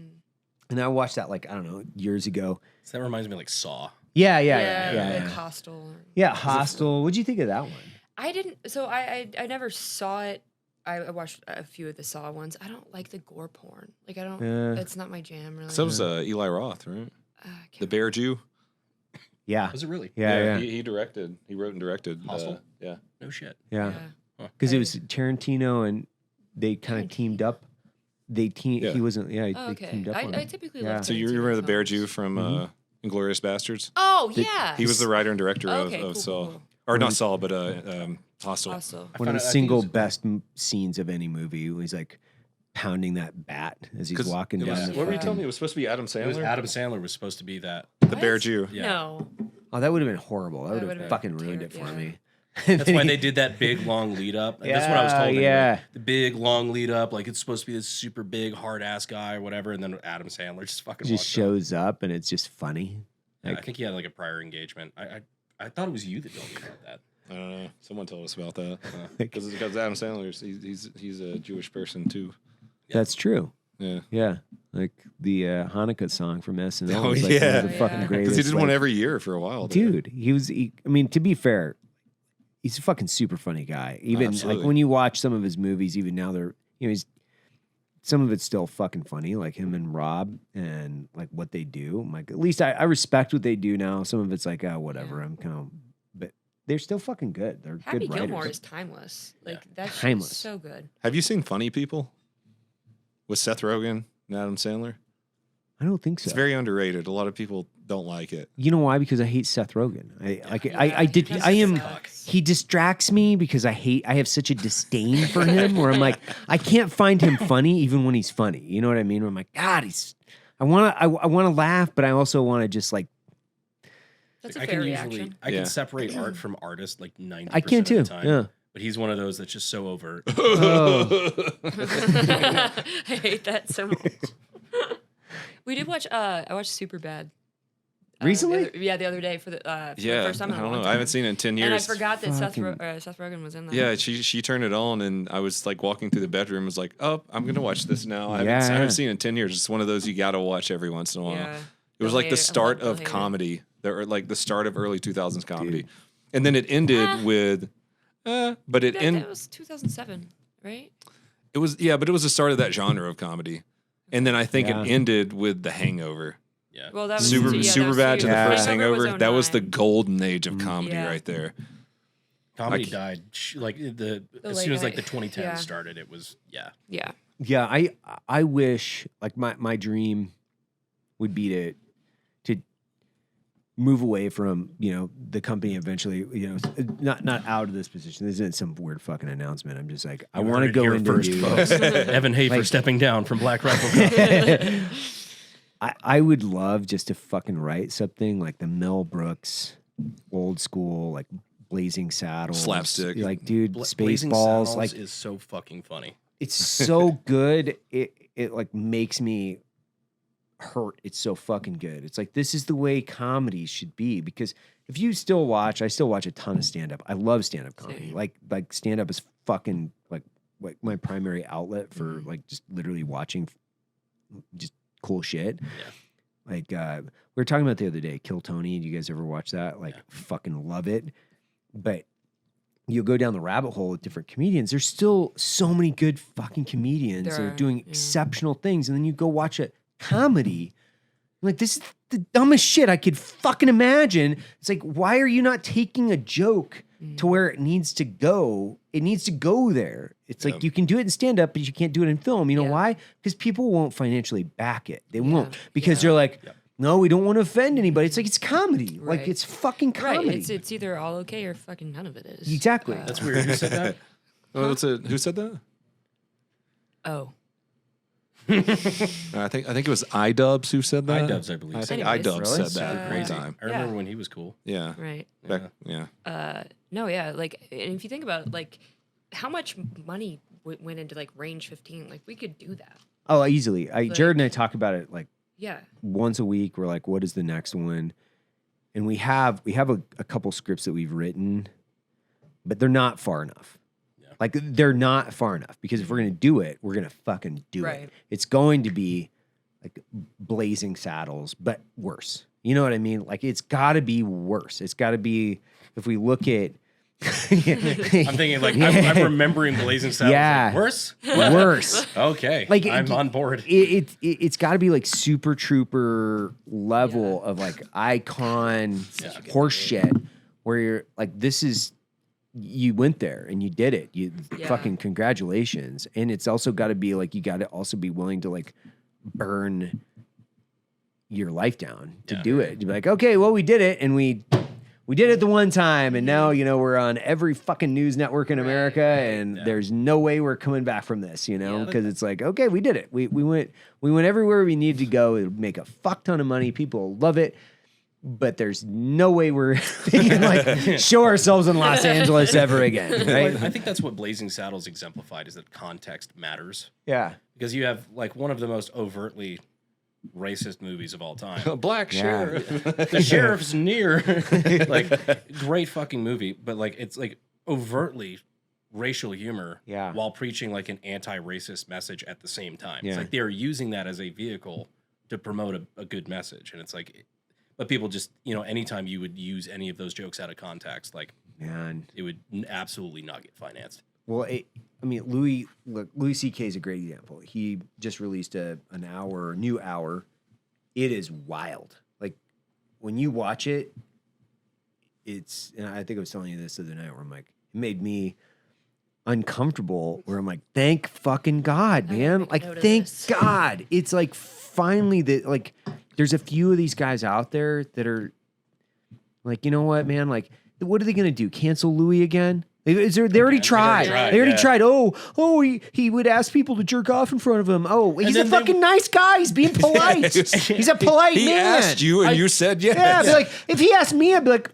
E: And I watched that like I don't know years ago.
C: So that reminds me of like Saw.
E: Yeah.
D: Like Hostel.
E: Yeah, Hostel. What'd you think of that one?
D: I didn't. So I never saw it. I watched a few of the Saw ones. I don't like the gore porn. Like I don't.
E: Yeah.
D: It's not my jam really.
B: So was Eli Roth, right?
D: I can't
B: The Bear Jew.
E: Yeah.
C: Was it really?
E: Yeah.
B: He directed. He wrote and directed.
C: Hostel?
B: Yeah.
C: No shit.
E: Yeah.
D: Yeah.
E: Because it was Tarantino and they kind of teamed up.
B: Yeah.
E: He wasn't. Yeah,
D: Oh,
E: they
D: okay.
E: teamed up on
D: I
E: it.
D: typically
E: Yeah.
D: love.
B: So you
D: Tarantino
B: remember the Bear
D: films.
B: Jew from Inglourious Bastards?
D: Oh yeah.
B: He was the writer and director
D: Okay,
B: of
D: cool,
B: Saw.
D: cool.
B: Or not Saw, but Hostel.
D: Also.
E: One of the
C: I think
E: single
C: it was-
E: best scenes of any movie. He's like pounding that bat as he's walking
B: it
E: down
B: was,
E: the
B: what were you
E: fucking-
B: telling me? It was supposed to be Adam
C: It was
B: Sandler?
C: Adam Sandler was supposed to be that.
B: The Bear Jew.
C: Yeah.
D: No.
E: Oh, that would have been horrible. That
D: That
E: would have
D: would've
E: fucking
D: been
E: ruined it for
D: terrible,
E: me.
C: That's why they did that big long lead up. That's what I was
E: Yeah,
C: told. Anyway.
E: yeah.
C: The big long lead up, like it's supposed to be this super big hard ass guy or whatever, and then Adam Sandler just fucking
E: Just
C: walks
E: shows up and it's just funny.
C: up. Yeah, I think he had like a prior engagement. I thought it was you that told me about that.
B: I don't know. Someone told us about that. Because Adam Sandler, he's a Jewish person too.
E: That's true.
B: Yeah.
E: Yeah, like the Hanukkah song from SNL.
B: Oh,
E: was like one
B: yeah.
E: of the fucking
D: Yeah.
E: greatest.
B: Because he did
E: like,
B: one every year for a while. there.
E: dude. I mean, to be fair, he's a fucking super funny guy. Even like
B: absolutely.
E: when you watch some of his movies, even now he's some of it's still fucking funny, like him and Rob and like what they do. I'm like, at least I respect what they do now. Some of it's like, whatever.
D: Yeah.
E: I'm kind of, but they're still fucking good. They're
D: Happy
E: good writers.
D: Gilmore is timeless. Like that's
E: Timeless.
D: so good.
B: Have you seen Funny People with Seth Rogen and Adam Sandler?
E: I don't think so.
B: It's very underrated. A lot of people don't like it.
E: You know why? Because I hate Seth Rogen.
D: Yeah,
E: He distracts me because I have such a disdain for him where I'm like, I can't find him funny even when he's funny. You know what I mean? Where I'm like, God, I want to laugh, but I also want to just like,
D: That's a
C: I
D: fair
C: can
D: reaction.
C: I
B: Yeah.
C: can separate art from artist like 90%
E: I can too.
C: of the time.
E: Yeah.
C: But he's one of those that's just so overt.
E: Oh,
D: I hate that so much. We did watch. I watched Superbad.
E: Recently?
D: The other day for the
B: Yeah,
D: first time.
B: I
D: in a
B: don't
D: long
B: know. I haven't
D: time.
B: seen it in 10
D: And I
B: years.
D: forgot that Seth
E: Fucking-
D: Rogen was in that.
B: Yeah, she turned it on, and I was like walking through the bedroom. Was like, oh, I'm gonna watch this now. I
E: Yeah.
B: haven't seen it in 10 years. It's one of those you gotta watch every once in a while.
D: Yeah.
B: It was like the start of comedy, like the start of early 2000s comedy. Dude. And then it ended with, but it ended.
D: That was 2007, right?
B: It was, yeah, but it was the start of that genre of comedy. And then I think it ended with The Hangover.
C: Yeah.
B: Well, that was Superbad to the first Hangover. That was the golden age of comedy right there.
C: Comedy died like as soon as like the 2010s started. It was
E: Yeah, I wish like my dream would be to move away from, you know, the company eventually, you know, not out of this position. This isn't some weird fucking announcement. I'm just like, I want to go into
C: first, folks. Evan Hafer stepping down from Black Rifle.
E: I would love just to fucking write something like the Mel Brooks old school, like Blazing Saddles.
B: Slapstick.
E: Like, dude, Spaceballs. Like,
C: is so fucking funny.
E: It's so good. It like makes me hurt. It's so fucking good. It's like, this is the way comedy should be. Because if you still watch, I still watch a ton of stand-up. I love stand-up comedy. Like stand-up is fucking like my primary outlet for like just literally watching just cool shit. Yeah. Like we were talking about the other day, Kill Tony. Do you guys ever watch that? Like fucking love it. But you'll go down the rabbit hole with different comedians. There's still so many good fucking comedians that are doing exceptional things. And then you go watch a comedy. Like, this is the dumbest shit I could fucking imagine. It's like, why are you not taking a joke to where it needs to go? It needs to go there. It's like, you can do it in stand-up, but you can't do it in film. You know why? Because people won't financially back it. They won't. Because they're like, no, we don't want to offend anybody. It's like, it's comedy. Right. Like, it's fucking comedy.
D: Right. It's either all okay or fucking none of it is.
E: Exactly.
C: That's weird. Who said that?
B: Who said that?
D: Oh.
B: I think it was iDubbbz who said that.
C: iDubbbz, I believe.
B: I think iDubbbz said that
C: great
B: time.
C: I remember when he was cool.
B: Yeah.
D: Right.
B: No,
D: like, and if you think about it, like, how much money went into like Range 15? Like, we could do that.
E: Oh, easily. Jared and I talk about it like once a week. We're like, what is the next one? And we have a couple scripts that we've written, but they're not far enough. Like, they're not far enough, because if we're going to do it, we're going to fucking do it. It's going to be like Blazing Saddles, but worse. You know what I mean? Like, it's got to be worse. It's got to be, if we look at...
C: I'm thinking, like, I'm remembering Blazing Saddles.
E: Yeah.
C: Like, worse?
E: Worse.
C: Okay.
E: Like,
C: I'm on board.
E: It's got to be like Super Trooper level of like icon horse shit, where you're like, this is... You went there and you did it. You fucking congratulations. And it's also got to be like, you got to also be willing to like burn your life down to do it. To be like, okay, well, we did it, and we did it the one time, and now, you know, we're on every fucking news network in America, and there's no way we're coming back from this, you know, because it's like, okay, we did it. We went everywhere we needed to go. It'll make a fuck ton of money. People love it. But there's no way we're can like show ourselves in Los Angeles ever again, right?
C: Well, I think that's what Blazing Saddles exemplified, is that context matters.
E: Yeah.
C: Because you have like one of the most overtly racist movies of all time.
B: Black Sheriff.
C: The sheriff's near. Like, great fucking movie, but like, it's like overtly racial humor while preaching like an anti-racist message at the same time. It's like they're using that as a vehicle to promote a good message. And it's like... But people just, you know, anytime you would use any of those jokes out of context, like, it would absolutely not get financed.
E: Well, Louis C.K. is a great example. He just released a new hour. It is wild. Like, when you watch it, and I think I was telling you this the other night, where I'm like, it made me uncomfortable, where I'm like, thank fucking God, man. Like, thank God. It's like, finally, that, like... There's a few of these guys out there that are like, you know what, man? Like, what are they going to do? Cancel Louis again? They already tried. They already tried. Oh, he would ask people to jerk off in front of him. Oh, he's a fucking nice guy. He's being polite. He's a polite man.
B: He asked you, and you said yes.
E: Yeah, I'd be like, if he asked me, I'd be like,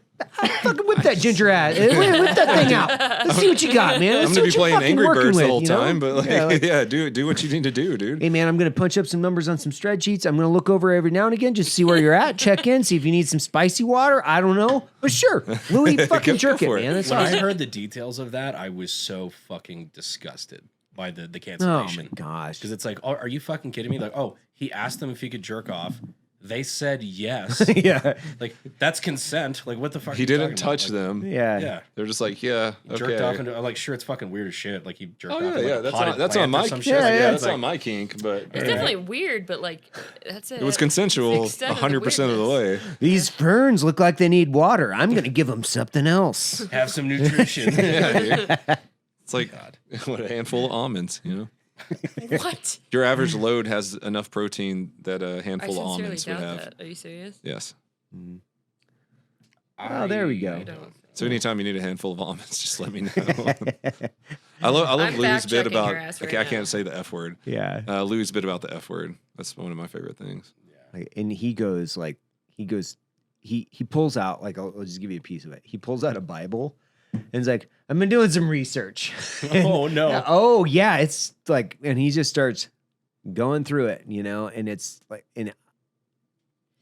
E: fucking whip that ginger ass. Whip that thing out. Let's see what you got, man.
B: I'm going to be playing Angry Birds the whole time, but like, do what you need to do, dude.
E: Hey, man, I'm going to punch up some numbers on some spreadsheets. I'm going to look over every now and again, just see where you're at, check in, see if you need some spicy water. I don't know. But sure, Louis, fucking jerk it, man. That's
C: when I heard the details of that, I was so fucking disgusted by the cancellation.
E: Oh, my gosh.
C: Because it's like, are you fucking kidding me? Like, he asked them if he could jerk off. They said yes.
E: Yeah.
C: Like, that's consent. Like, what the fuck?
B: He didn't touch them.
E: Yeah.
C: Yeah.
B: They're just like, yeah, okay.
C: Jerked off into, I'm like, sure, it's fucking weird as shit. Like, he jerked
B: Oh
C: off
B: yeah,
C: into, like,
B: yeah.
C: a
B: That's
C: potted
B: on
C: plant
B: my
C: or some shit.
E: yeah,
B: that's
C: like,
B: on my kink. But
D: It's definitely weird, but like that's it.
B: it was consensual
D: It's the extent
B: 100% of the way.
E: These ferns look like they need water. I'm going to give them something else.
C: have some nutrition.
B: Yeah, dude. It's like what, a handful of almonds, you know.
D: What?
B: Your average load has enough protein that a
D: I
B: handful of
D: sincerely
B: almonds would
D: doubt
B: have.
D: that. Are you serious?
B: Yes.
E: Oh, there we go.
C: I don't.
B: So anytime you need a handful of almonds, just let me know. I love
D: I'm
B: Lou's bit
D: fact-checking
B: about.
D: your ass right
B: I
D: now.
B: can't say the F word.
E: Yeah.
B: Lou's bit about the F word. That's one of my favorite things.
E: Like, and he pulls out, like, I'll just give you a piece of it. He pulls out a Bible and he's like, I've been doing some research.
C: Oh, no.
E: Oh, yeah. It's like, and he just starts going through it, you know, and it's like, and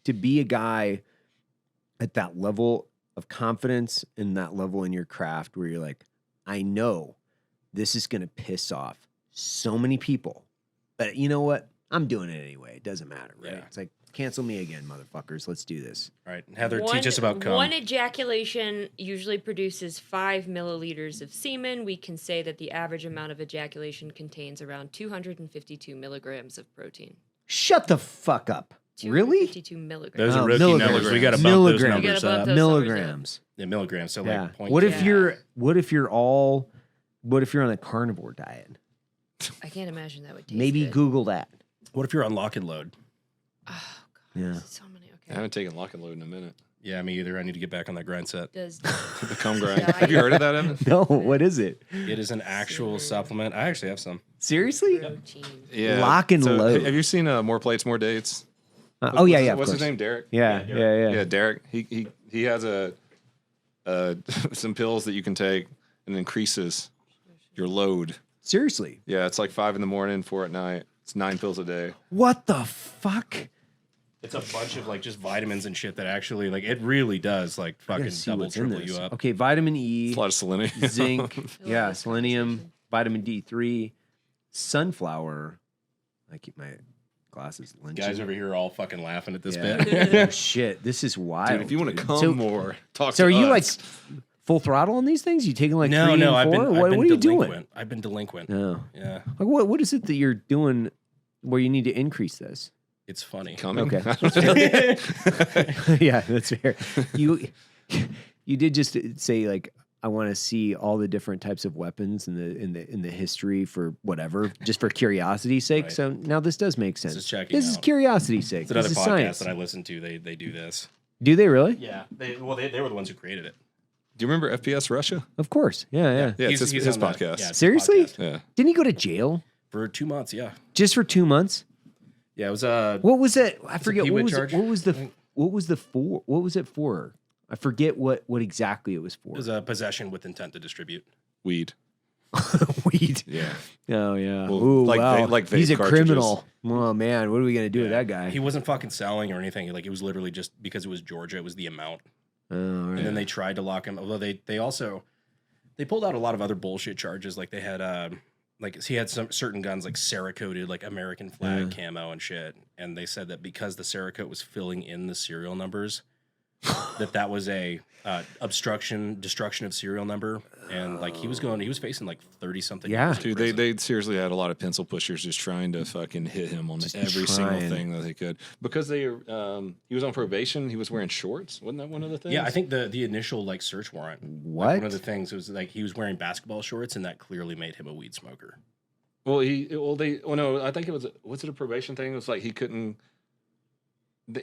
E: to be a guy at that level of confidence and that level in your craft where you're like, I know this is going to piss off so many people, but you know what? I'm doing it anyway. It doesn't matter, right?
C: Yeah.
E: It's like, cancel me again, motherfuckers. Let's do this.
C: All right, Heather, teach us about cum.
D: One ejaculation usually produces 5 milliliters of semen. We can say that the average amount of ejaculation contains around 252 milligrams of protein.
E: Shut the fuck up. Really?
D: 252 milligrams.
C: Those are
E: Oh,
C: rookie
E: milligrams.
C: numbers. We got to bump
E: Milligrams.
C: those
D: You
C: numbers
D: gotta bump
C: up.
D: those-
E: Milligrams.
C: Yeah, milligrams. So
E: Yeah.
C: like, point
E: What if
D: Yeah.
E: you're on a carnivore diet?
D: I can't imagine that would taste
E: Maybe
D: good.
E: Google that.
C: What if you're on lock and load?
D: Oh, God.
E: Yeah.
D: So many.
B: I
D: Okay.
B: haven't taken lock and load in a minute.
C: Yeah, me either. I need to get back on that grind set.
D: Does
B: The cum grind.
D: Diet.
B: Have you heard of that, Evan?
E: No, what is it?
C: It is an actual supplement. I actually have some.
E: Seriously?
D: protein.
B: Yeah.
E: Lock and load.
B: Have you seen More Plates, More Dates?
E: Oh yeah, yeah. of
B: What's his
E: course.
B: name? Derek.
E: Yeah, yeah.
B: Yeah, Derek. He has some pills that you can take and increases your load.
E: Seriously.
B: Yeah, it's like 5 a.m, 4 p.m. It's 9 pills a day.
E: What the fuck?
C: It's a bunch of like just vitamins and shit that actually like it really does like
E: I gotta
C: fucking
E: see
C: double
E: what's in
C: triple
E: this.
C: you up.
E: Okay, vitamin
B: It's
E: E,
B: a lot of selenium.
E: zinc, yeah,
D: this
E: selenium,
D: conversation.
E: vitamin D3, sunflower. I keep my glasses lynching.
C: Guys over here are all fucking laughing at this
E: Yeah.
C: bit.
E: Oh, shit, this is wild.
B: Dude, if you want to
E: dude.
B: come
E: So-
B: more, talk
E: So
B: to
E: are you
B: us.
E: like full throttle on these things? You taking like
C: No,
E: 3
C: no,
E: and
C: I've
E: 4?
C: been
E: What are you
C: delinquent.
E: doing?
C: I've been delinquent.
E: No.
C: Yeah,
E: Like what is it that you're doing where you need to increase this?
C: it's funny.
B: coming?
E: Okay. Yeah, that's fair. You did just say like I want to see all the different types of weapons in the history for whatever, just for curiosity's sake.
C: Right.
E: So now this does make sense.
C: is checking
E: This is
C: out.
E: curiosity's sake.
C: It's another
E: This is
C: podcast
E: science.
C: that I listen to. They do this.
E: Do they really?
C: Yeah, they were the ones who created it.
B: Do you remember FPS Russia?
E: Of course. Yeah.
B: Yeah, it's his
C: on the-
B: podcast.
C: yeah, it's his
E: Seriously?
C: podcast.
B: Yeah.
E: Didn't he go to jail
C: For 2 months, yeah.
E: just for 2 months?
C: Yeah, it was
E: What was it? I
C: a
E: forget. What
C: PWID
E: was,
C: charge.
E: what was it for? I forget what exactly it was for.
C: it was a possession with intent to distribute.
B: Weed.
E: Weed.
B: Yeah.
E: Oh yeah.
B: Well,
E: Ooh,
B: like
E: wow.
B: like vape
E: He's a
B: cartridges.
E: criminal. Oh man, what are we gonna do with
C: Yeah.
E: that guy?
C: He wasn't fucking selling or anything. Like it was literally just because it was Georgia. It was the amount.
E: Oh, all right.
C: And then they tried to lock him. Although they also pulled out a lot of other bullshit charges. Like they had like he had some certain guns like Cerakoted, like American flag camo and shit. And they said that because the Cerakote was filling in the serial numbers, that was a destruction of serial number. And like he was facing like 30 something.
E: Yeah.
C: years in
B: Dude,
C: prison.
B: they seriously had a lot of pencil pushers just trying to fucking hit him on every single
E: trying.
B: thing that they could. Because he was on probation, he was wearing shorts. Wasn't that one of the things?
C: Yeah, I think the initial like search warrant.
E: What?
C: Like, one of the things was like he was wearing basketball shorts, and that clearly made him a weed smoker.
B: no, I think was it a probation thing? It was like he couldn't.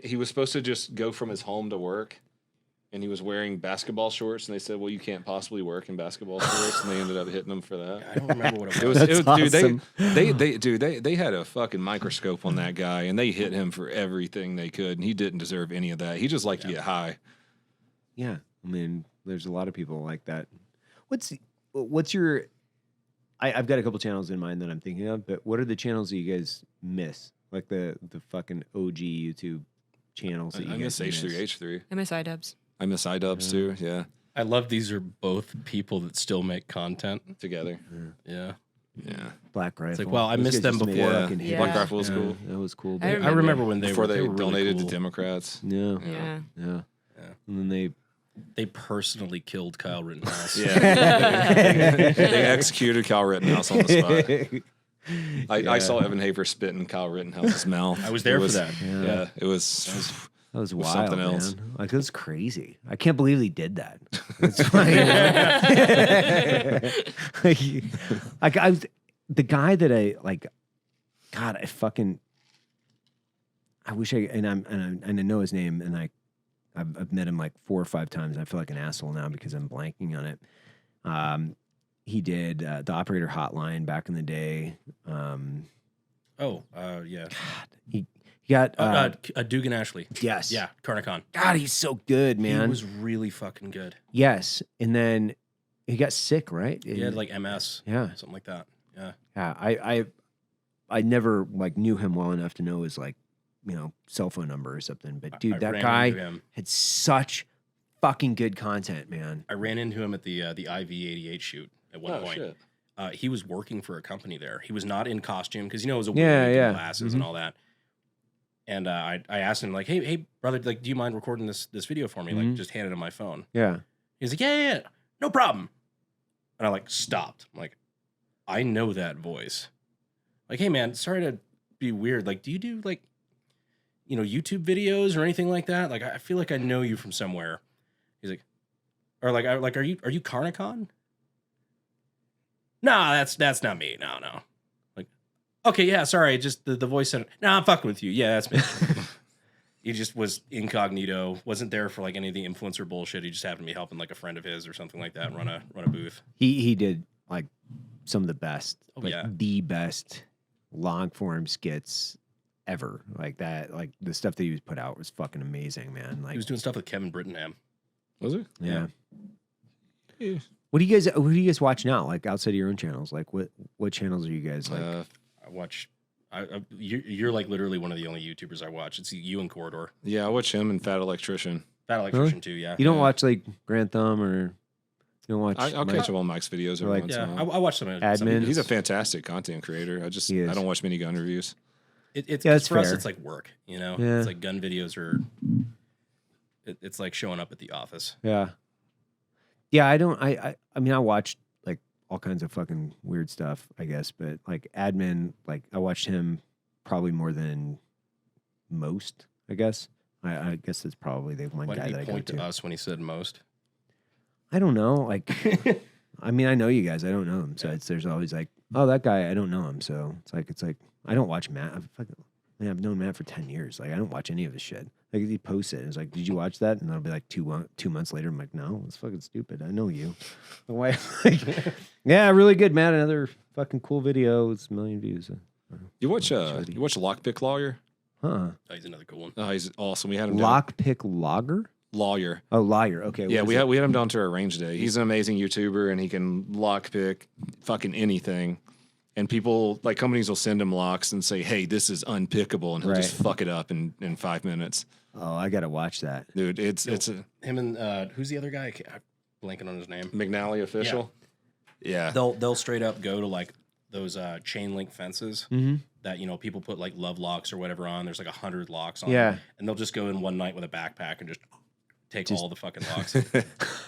B: He was supposed to just go from his home to work, and he was wearing basketball shorts. And they said, "Well, you can't possibly work in basketball shorts." And they ended up hitting him for that.
C: I don't remember what it
B: It
C: was.
B: was,
E: That's
B: dude. They had a fucking microscope on that guy, and they hit him for everything they could, and he didn't deserve any of that. He just liked to get high.
E: Yeah, I mean, there's a lot of people like that. What's your? I've got a couple channels in mind that I'm thinking of, but what are the channels that you guys miss? Like the fucking OG YouTube channels that you
B: I
E: guys
B: miss
E: miss.
B: H3H3.
D: MSI dubs.
B: I miss iDubbbz too. Yeah,
C: I love these are both people that still make content.
B: together.
C: Yeah.
E: Black Rifle.
C: It's like, well, I
E: Those
C: missed
E: guys
C: them
E: just made
C: before.
E: fucking
D: Yeah.
B: Black Rifle was cool.
E: That was cool.
D: I
E: dude.
C: I remember when
B: Before they
C: were really
B: donated
C: cool.
B: to Democrats.
E: Yeah.
D: Yeah.
E: And then
C: They personally killed Kyle Rittenhouse.
B: Yeah. They executed Kyle Rittenhouse on the spot. I saw Evan Hafer spit in Kyle Rittenhouse's mouth.
C: I was there for that.
B: Yeah, it was.
E: that was wild,
B: something
E: man.
B: else.
E: Like, it was crazy. I can't believe he did that. Like, I was the guy that I like. God, I wish and I know his name, and I've met him like 4 or 5 times. And I feel like an asshole now because I'm blanking on it. He did the operator hotline back in the day.
C: Yeah.
E: He got
C: Dugan Ashley.
E: yes,
C: Yeah, Carnicon.
E: God, he's so good, man.
C: He was really fucking good.
E: Yes, and then he got sick, right?
C: He had like MS.
E: Yeah.
C: Something like that. Yeah.
E: Yeah, I never like knew him well enough to know his like, cell phone number or something. But dude,
C: I
E: that
C: ran into
E: guy
C: him.
E: had such fucking good content, man.
C: I ran into him at the IV-88 shoot at one point.
B: Shit.
C: He was working for a company there. He was not in costume because it was a wig
E: Yeah,
C: and
E: yeah.
C: glasses and all that. And I asked him like, hey brother, like, do you mind recording this video for me? Like, just handed him my phone.
E: Yeah.
C: He's like, yeah, no problem. And I like stopped. I'm like, I know that voice. Like, hey man, sorry to be weird. Like, do you do like, YouTube videos or anything like that? Like, I feel like I know you from somewhere. He's like, are you Carnicon? No, that's not me. No. Like, okay, yeah, sorry. Just the voice said, no, I'm fucking with you. Yeah, that's me. He just was incognito, wasn't there for like any of the influencer bullshit. He just happened to be helping like a friend of his or something like that run a booth.
E: He did like some of the best,
C: yeah.
E: the best long form skits ever. Like that, like the stuff that he was put out was fucking amazing, man. Like
C: He was doing stuff with Kevin Brittenham.
B: Was it?
E: yeah.
B: Yeah.
E: What do you guys watch now? Like outside of your own channels, like what channels are you guys like?
C: I watch. You're like literally one of the only YouTubers I watch. It's you and Corridor.
B: Yeah, I watch him and Fat Electrician.
C: Fat Electrician too. Yeah.
E: You don't watch like Grand Thumb or you don't watch?
B: I'll catch up on Mike's videos every
E: like-
B: once
C: Yeah,
B: in a while.
C: I watch some of
E: Admin.
B: He's a fantastic content creator.
E: He is.
B: I don't watch many gun reviews.
C: It's
E: Yeah, that's
C: for us.
E: fair.
C: It's like work.
E: Yeah.
C: It's like gun videos are. It's like showing up at the office.
E: Yeah. Yeah, I don't. I mean, I watched like all kinds of fucking weird stuff, I guess, but like admin, like I watched him probably more than most. I guess. I guess that's probably the one
C: Why
E: guy
C: did
E: that
C: he
E: I go
C: point to
E: to.
C: us when he said most?
E: I don't know. Like, I mean, I know you guys. I don't know him, so there's always like, oh, that guy. I don't know him, so it's like I don't watch Matt. I've known Matt for 10 years. Like, I don't watch any of his shit. Like, he posts it. And it's like, did you watch that? And it'll be like 2 months later. I'm like, no, it's fucking stupid. I know you. Why? Yeah, really good, Matt. Another fucking cool video. It's a million views.
B: You watch Lockpick Lawyer?
E: Huh.
C: Oh, he's another cool one.
B: Oh, he's awesome. We had him down.
E: Lockpick Logger?
B: Lawyer.
E: Oh, liar. Okay.
B: Yeah,
E: what
B: we
E: is
B: had
E: it?
B: him down to our range day. He's an amazing YouTuber, and he can lockpick fucking anything. And people, like companies will send him locks and say, hey, this is unpickable. And he'll just fuck it up in 5 minutes.
E: Oh, I got to watch that.
B: Dude, it's
C: Him and who's the other guy? I'm blanking on his name.
B: McNally official. Yeah.
C: They'll straight up go to like those chain link fences that people put like love locks or whatever on. There's like 100 locks on.
E: Yeah.
C: them, and they'll just go in one night with a backpack and just take all the fucking locks.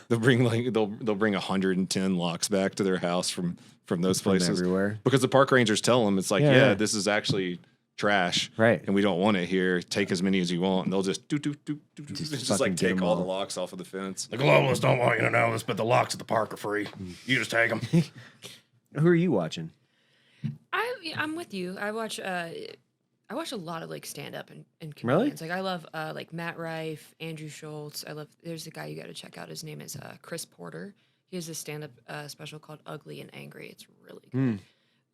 B: they'll bring 110 locks back to their house from those places
E: everywhere.
B: because the park rangers tell them it's like, yeah, this is actually trash,
E: Right.
B: And we don't want it here. Take as many as you want, and they'll just just
E: fucking
B: like
E: get
B: take
E: 'em
B: all the
E: all.
B: locks off of the fence.
C: The globalists don't want you to know this, but the locks at the park are free. You just take them.
E: Who are you watching?
D: I'm with you. I watch a lot of like stand up and
E: Really?
D: comedians. Like I love like Matt Rife, Andrew Schultz. There's a guy you got to check out. His name is Chris Porter. He has a stand up special called Ugly and Angry. It's really good.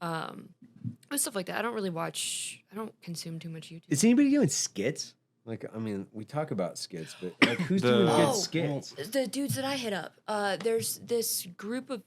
D: And stuff like that. I don't consume too much YouTube.
E: Is anybody doing skits? Like, I mean, we talk about skits, but like, who's doing good
D: Oh,
E: skits?
D: The dudes that I hit up. There's this group of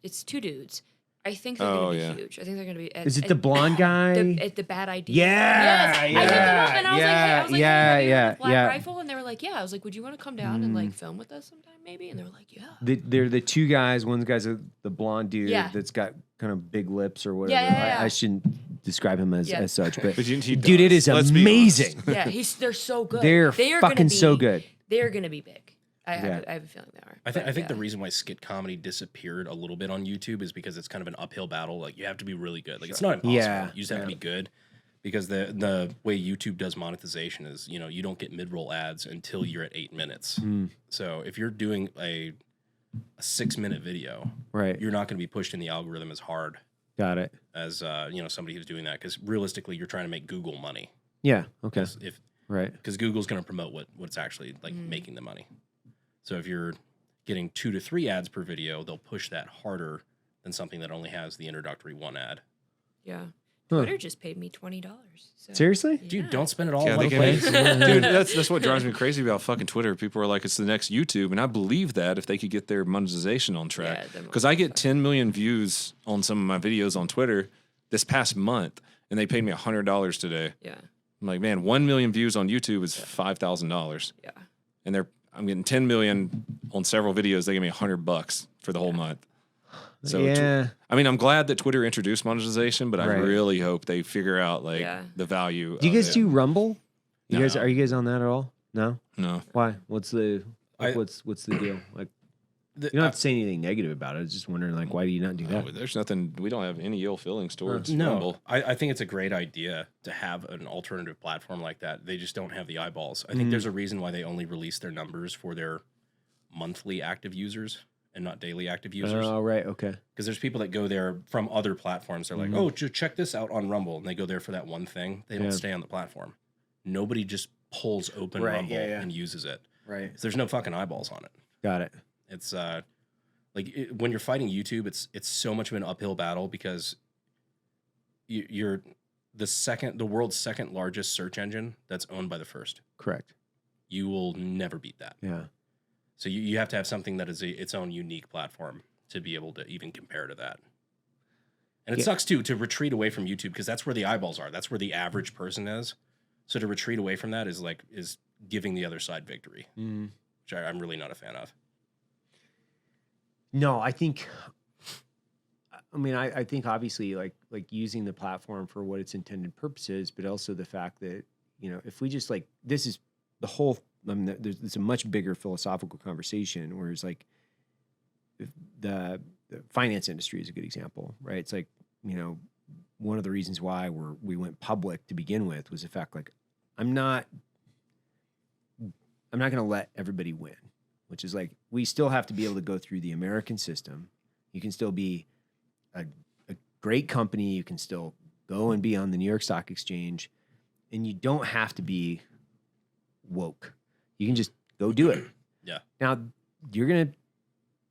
D: it's 2 dudes. I think they're going to be huge. I think they're going to be.
E: Is it the blonde guy?
D: The bad idea.
E: Yeah,
D: yes. I hit them up and I was like,
E: yeah.
D: Black Rifle, and they were like, yeah. I was like, would you want to come down and like film with us sometime, maybe? And they were like, yeah.
E: They're the two guys. One guy's the blonde dude that's got kind of big lips or whatever.
D: Yeah.
E: I shouldn't describe him as such, but
B: dude,
E: it is amazing.
D: Yeah, they're so good.
E: They're fucking so good.
D: They're going to be big. I have a feeling they are.
C: I think the reason why skit comedy disappeared a little bit on YouTube is because it's kind of an uphill battle. Like you have to be really good. Like it's not impossible.
E: Yeah.
C: You just have to be good. Because the way YouTube does monetization is, you don't get mid-roll ads until you're at 8 minutes. So if you're doing a 6-minute video,
E: right,
C: you're not going to be pushed in the algorithm as hard.
E: Got it.
C: As somebody who's doing that, because realistically, you're trying to make Google money.
E: Yeah. Okay.
C: Right. Because Google's going to promote what's actually like making the money. So if you're getting 2 to 3 ads per video, they'll push that harder than something that only has the introductory 1 ad.
D: Yeah. Twitter just paid me $20. So.
E: Seriously?
D: Yeah.
C: Dude, don't spend it all in one
B: place.
C: place.
B: Dude, that's what drives me crazy about fucking Twitter. People are like, it's the next YouTube. And I believe that if they could get their monetization on track. Because I get 10 million views on some of my videos on Twitter this past month, and they paid me $100 today.
D: Yeah.
B: I'm like, man, 1 million views on YouTube is $5,000.
D: Yeah.
B: And I'm getting 10 million on several videos. They give me $100 for the whole month. So I'm glad that Twitter introduced monetization, but I really hope they figure out the value.
E: Do you guys do Rumble? Are you guys on that at all? No. Why? What's the what's the deal? Like, you don't have to say anything negative about it. I was just wondering, like, why do you not do that?
B: There's nothing. We don't have any ill feelings towards
C: no.
B: Rumble.
C: I think it's a great idea to have an alternative platform like that. They just don't have the eyeballs. I think there's a reason why they only release their numbers for their monthly active users and not daily active users.
E: Oh, right. Okay.
C: Because there's people that go there from other platforms. They're like, oh, check this out on Rumble. And they go there for that one thing. They don't stay on the platform. Nobody just pulls open Rumble and uses it.
E: Right.
C: So there's no fucking eyeballs on it.
E: Got it.
C: It's when you're fighting YouTube, it's so much of an uphill battle because you're the world's second largest search engine that's owned by the first.
E: Correct.
C: You will never beat that.
E: Yeah.
C: So you have to have something that is its own unique platform to be able to even compare to that. And it sucks too to retreat away from YouTube because that's where the eyeballs are. That's where the average person is. So to retreat away from that is giving the other side victory, which I'm really not a fan of.
E: No, I think obviously like using the platform for what its intended purpose is, but also the fact that, if we just this is the whole, there's a much bigger philosophical conversation where it's like the finance industry is a good example, right? It's like, one of the reasons why we went public to begin with was the fact I'm not going to let everybody win, which is like, we still have to be able to go through the American system. You can still be a great company. You can still go and be on the New York Stock Exchange, and you don't have to be woke. You can just go do it.
C: Yeah.
E: Now, you're going to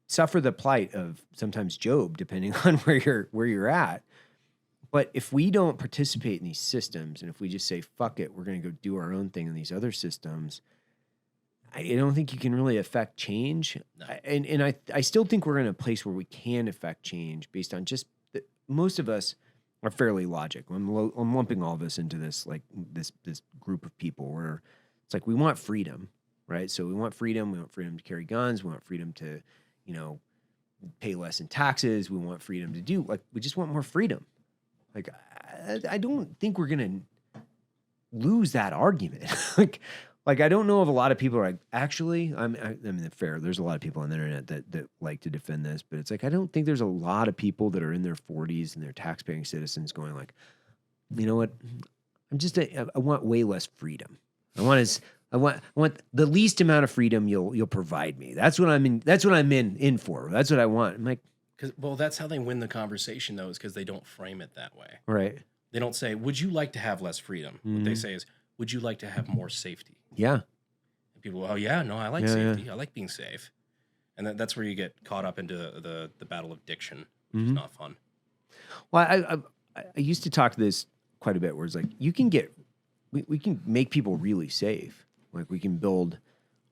E: suffer the plight of sometimes Job, depending on where you're at. But if we don't participate in these systems, and if we just say, fuck it, we're going to go do our own thing in these other systems, I don't think you can really affect change. No. And I still think we're in a place where we can affect change based on just most of us are fairly logical. I'm lumping all this into this this group of people where it's like we want freedom, right? So we want freedom. We want freedom to carry guns. We want freedom to, pay less in taxes. We want freedom to do we just want more freedom. I don't think we're gonna lose that argument. I don't know if a lot of people are actually, I mean, fair. There's a lot of people on the internet that like to defend this, but it's I don't think there's a lot of people that are in their 40s and they're taxpaying citizens going you know what? I want way less freedom. I want the least amount of freedom you'll provide me. That's what I'm in. That's what I'm in for. That's what I want. I'm like,
C: that's how they win the conversation though, is because they don't frame it that way.
E: Right.
C: They don't say, "Would you like to have less freedom?"
E: Mm-hmm.
C: What they say is, "Would you like to have more safety?"
E: Yeah.
C: And people, oh yeah, no, I like safety. Yeah. I like being safe. And that's where you get caught up into the battle of diction, which is not fun.
E: Well, I used to talk to this quite a bit, where it's you can we can make people really safe. We can build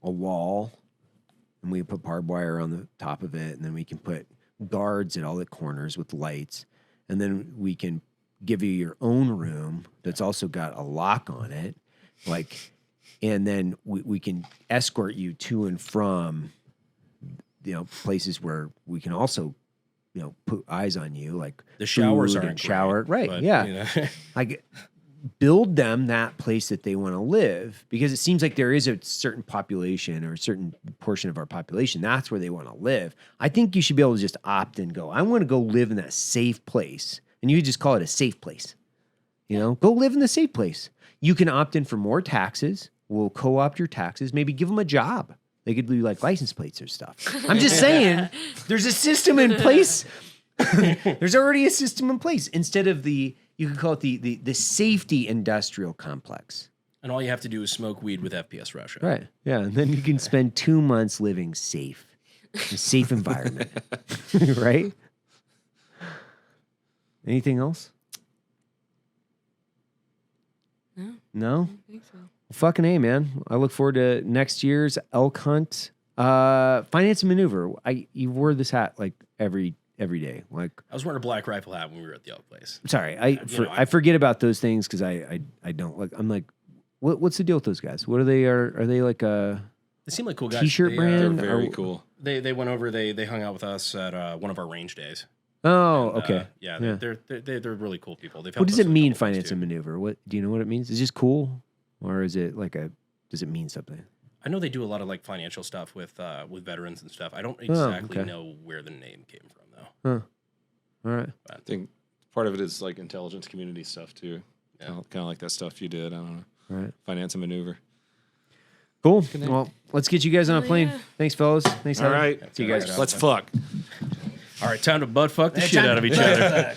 E: a wall, and we put barbed wire on the top of it, and then we can put guards at all the corners with lights, and then we can give you your own room that's also got a lock on it, like, and then we can escort you to and from, places where we can also, put eyes on you, like
C: the showers
E: food
C: aren't
E: and shower,
C: great,
E: right?
C: but,
E: Yeah, like build them that place that they want to live, because it seems like there is a certain population or a certain portion of our population that's where they want to live. I think you should be able to just opt and go, I want to go live in that safe place, and you just call it a safe place. Go live in the safe place. You can opt in for more taxes. We'll co-opt your taxes. Maybe give them a job. They could do like license plates or stuff. I'm just saying, there's a system in place. There's already a system in place. Instead of you could call it the safety industrial complex.
C: And all you have to do is smoke weed with FPS Russia.
E: Right. Yeah. And then you can spend 2 months living safe, in a safe environment. Right? Anything else? No?
D: I don't think so.
E: Fucking A, man. I look forward to next year's elk hunt. Finance and maneuver. You wore this hat like every day. Like,
C: I was wearing a black rifle hat when we were at the elk place.
E: Sorry, I forget about those things because I don't like. I'm like, what's the deal with those guys? What are they? Are they like a?
C: They seem like cool guys.
E: T-shirt brand.
B: They're very cool.
C: They went over. They hung out with us at one of our range days.
E: Oh,
C: And,
E: okay.
C: They're really cool people. They've
E: What
C: helped
E: does
C: us
E: it
C: with a
E: mean,
C: couple things,
E: finance
C: too.
E: and maneuver? What do you know what it means? Is it just cool, or is it like does it mean something?
C: I know they do a lot of like financial stuff with veterans and stuff. I don't exactly
E: okay.
C: know where the name came from though.
E: All right.
B: I think part of it is like intelligence community stuff too.
C: Yeah.
B: Kind of like that stuff you did. I don't know.
E: All right.
B: Finance and maneuver.
E: Cool. Well, let's get you guys on a plane.
D: Yeah.
E: Thanks, fellas. Thanks.
B: All
E: Heather.
B: right.
E: See you guys.
B: Let's fuck.
C: All right, time to butt fuck the shit out of each other.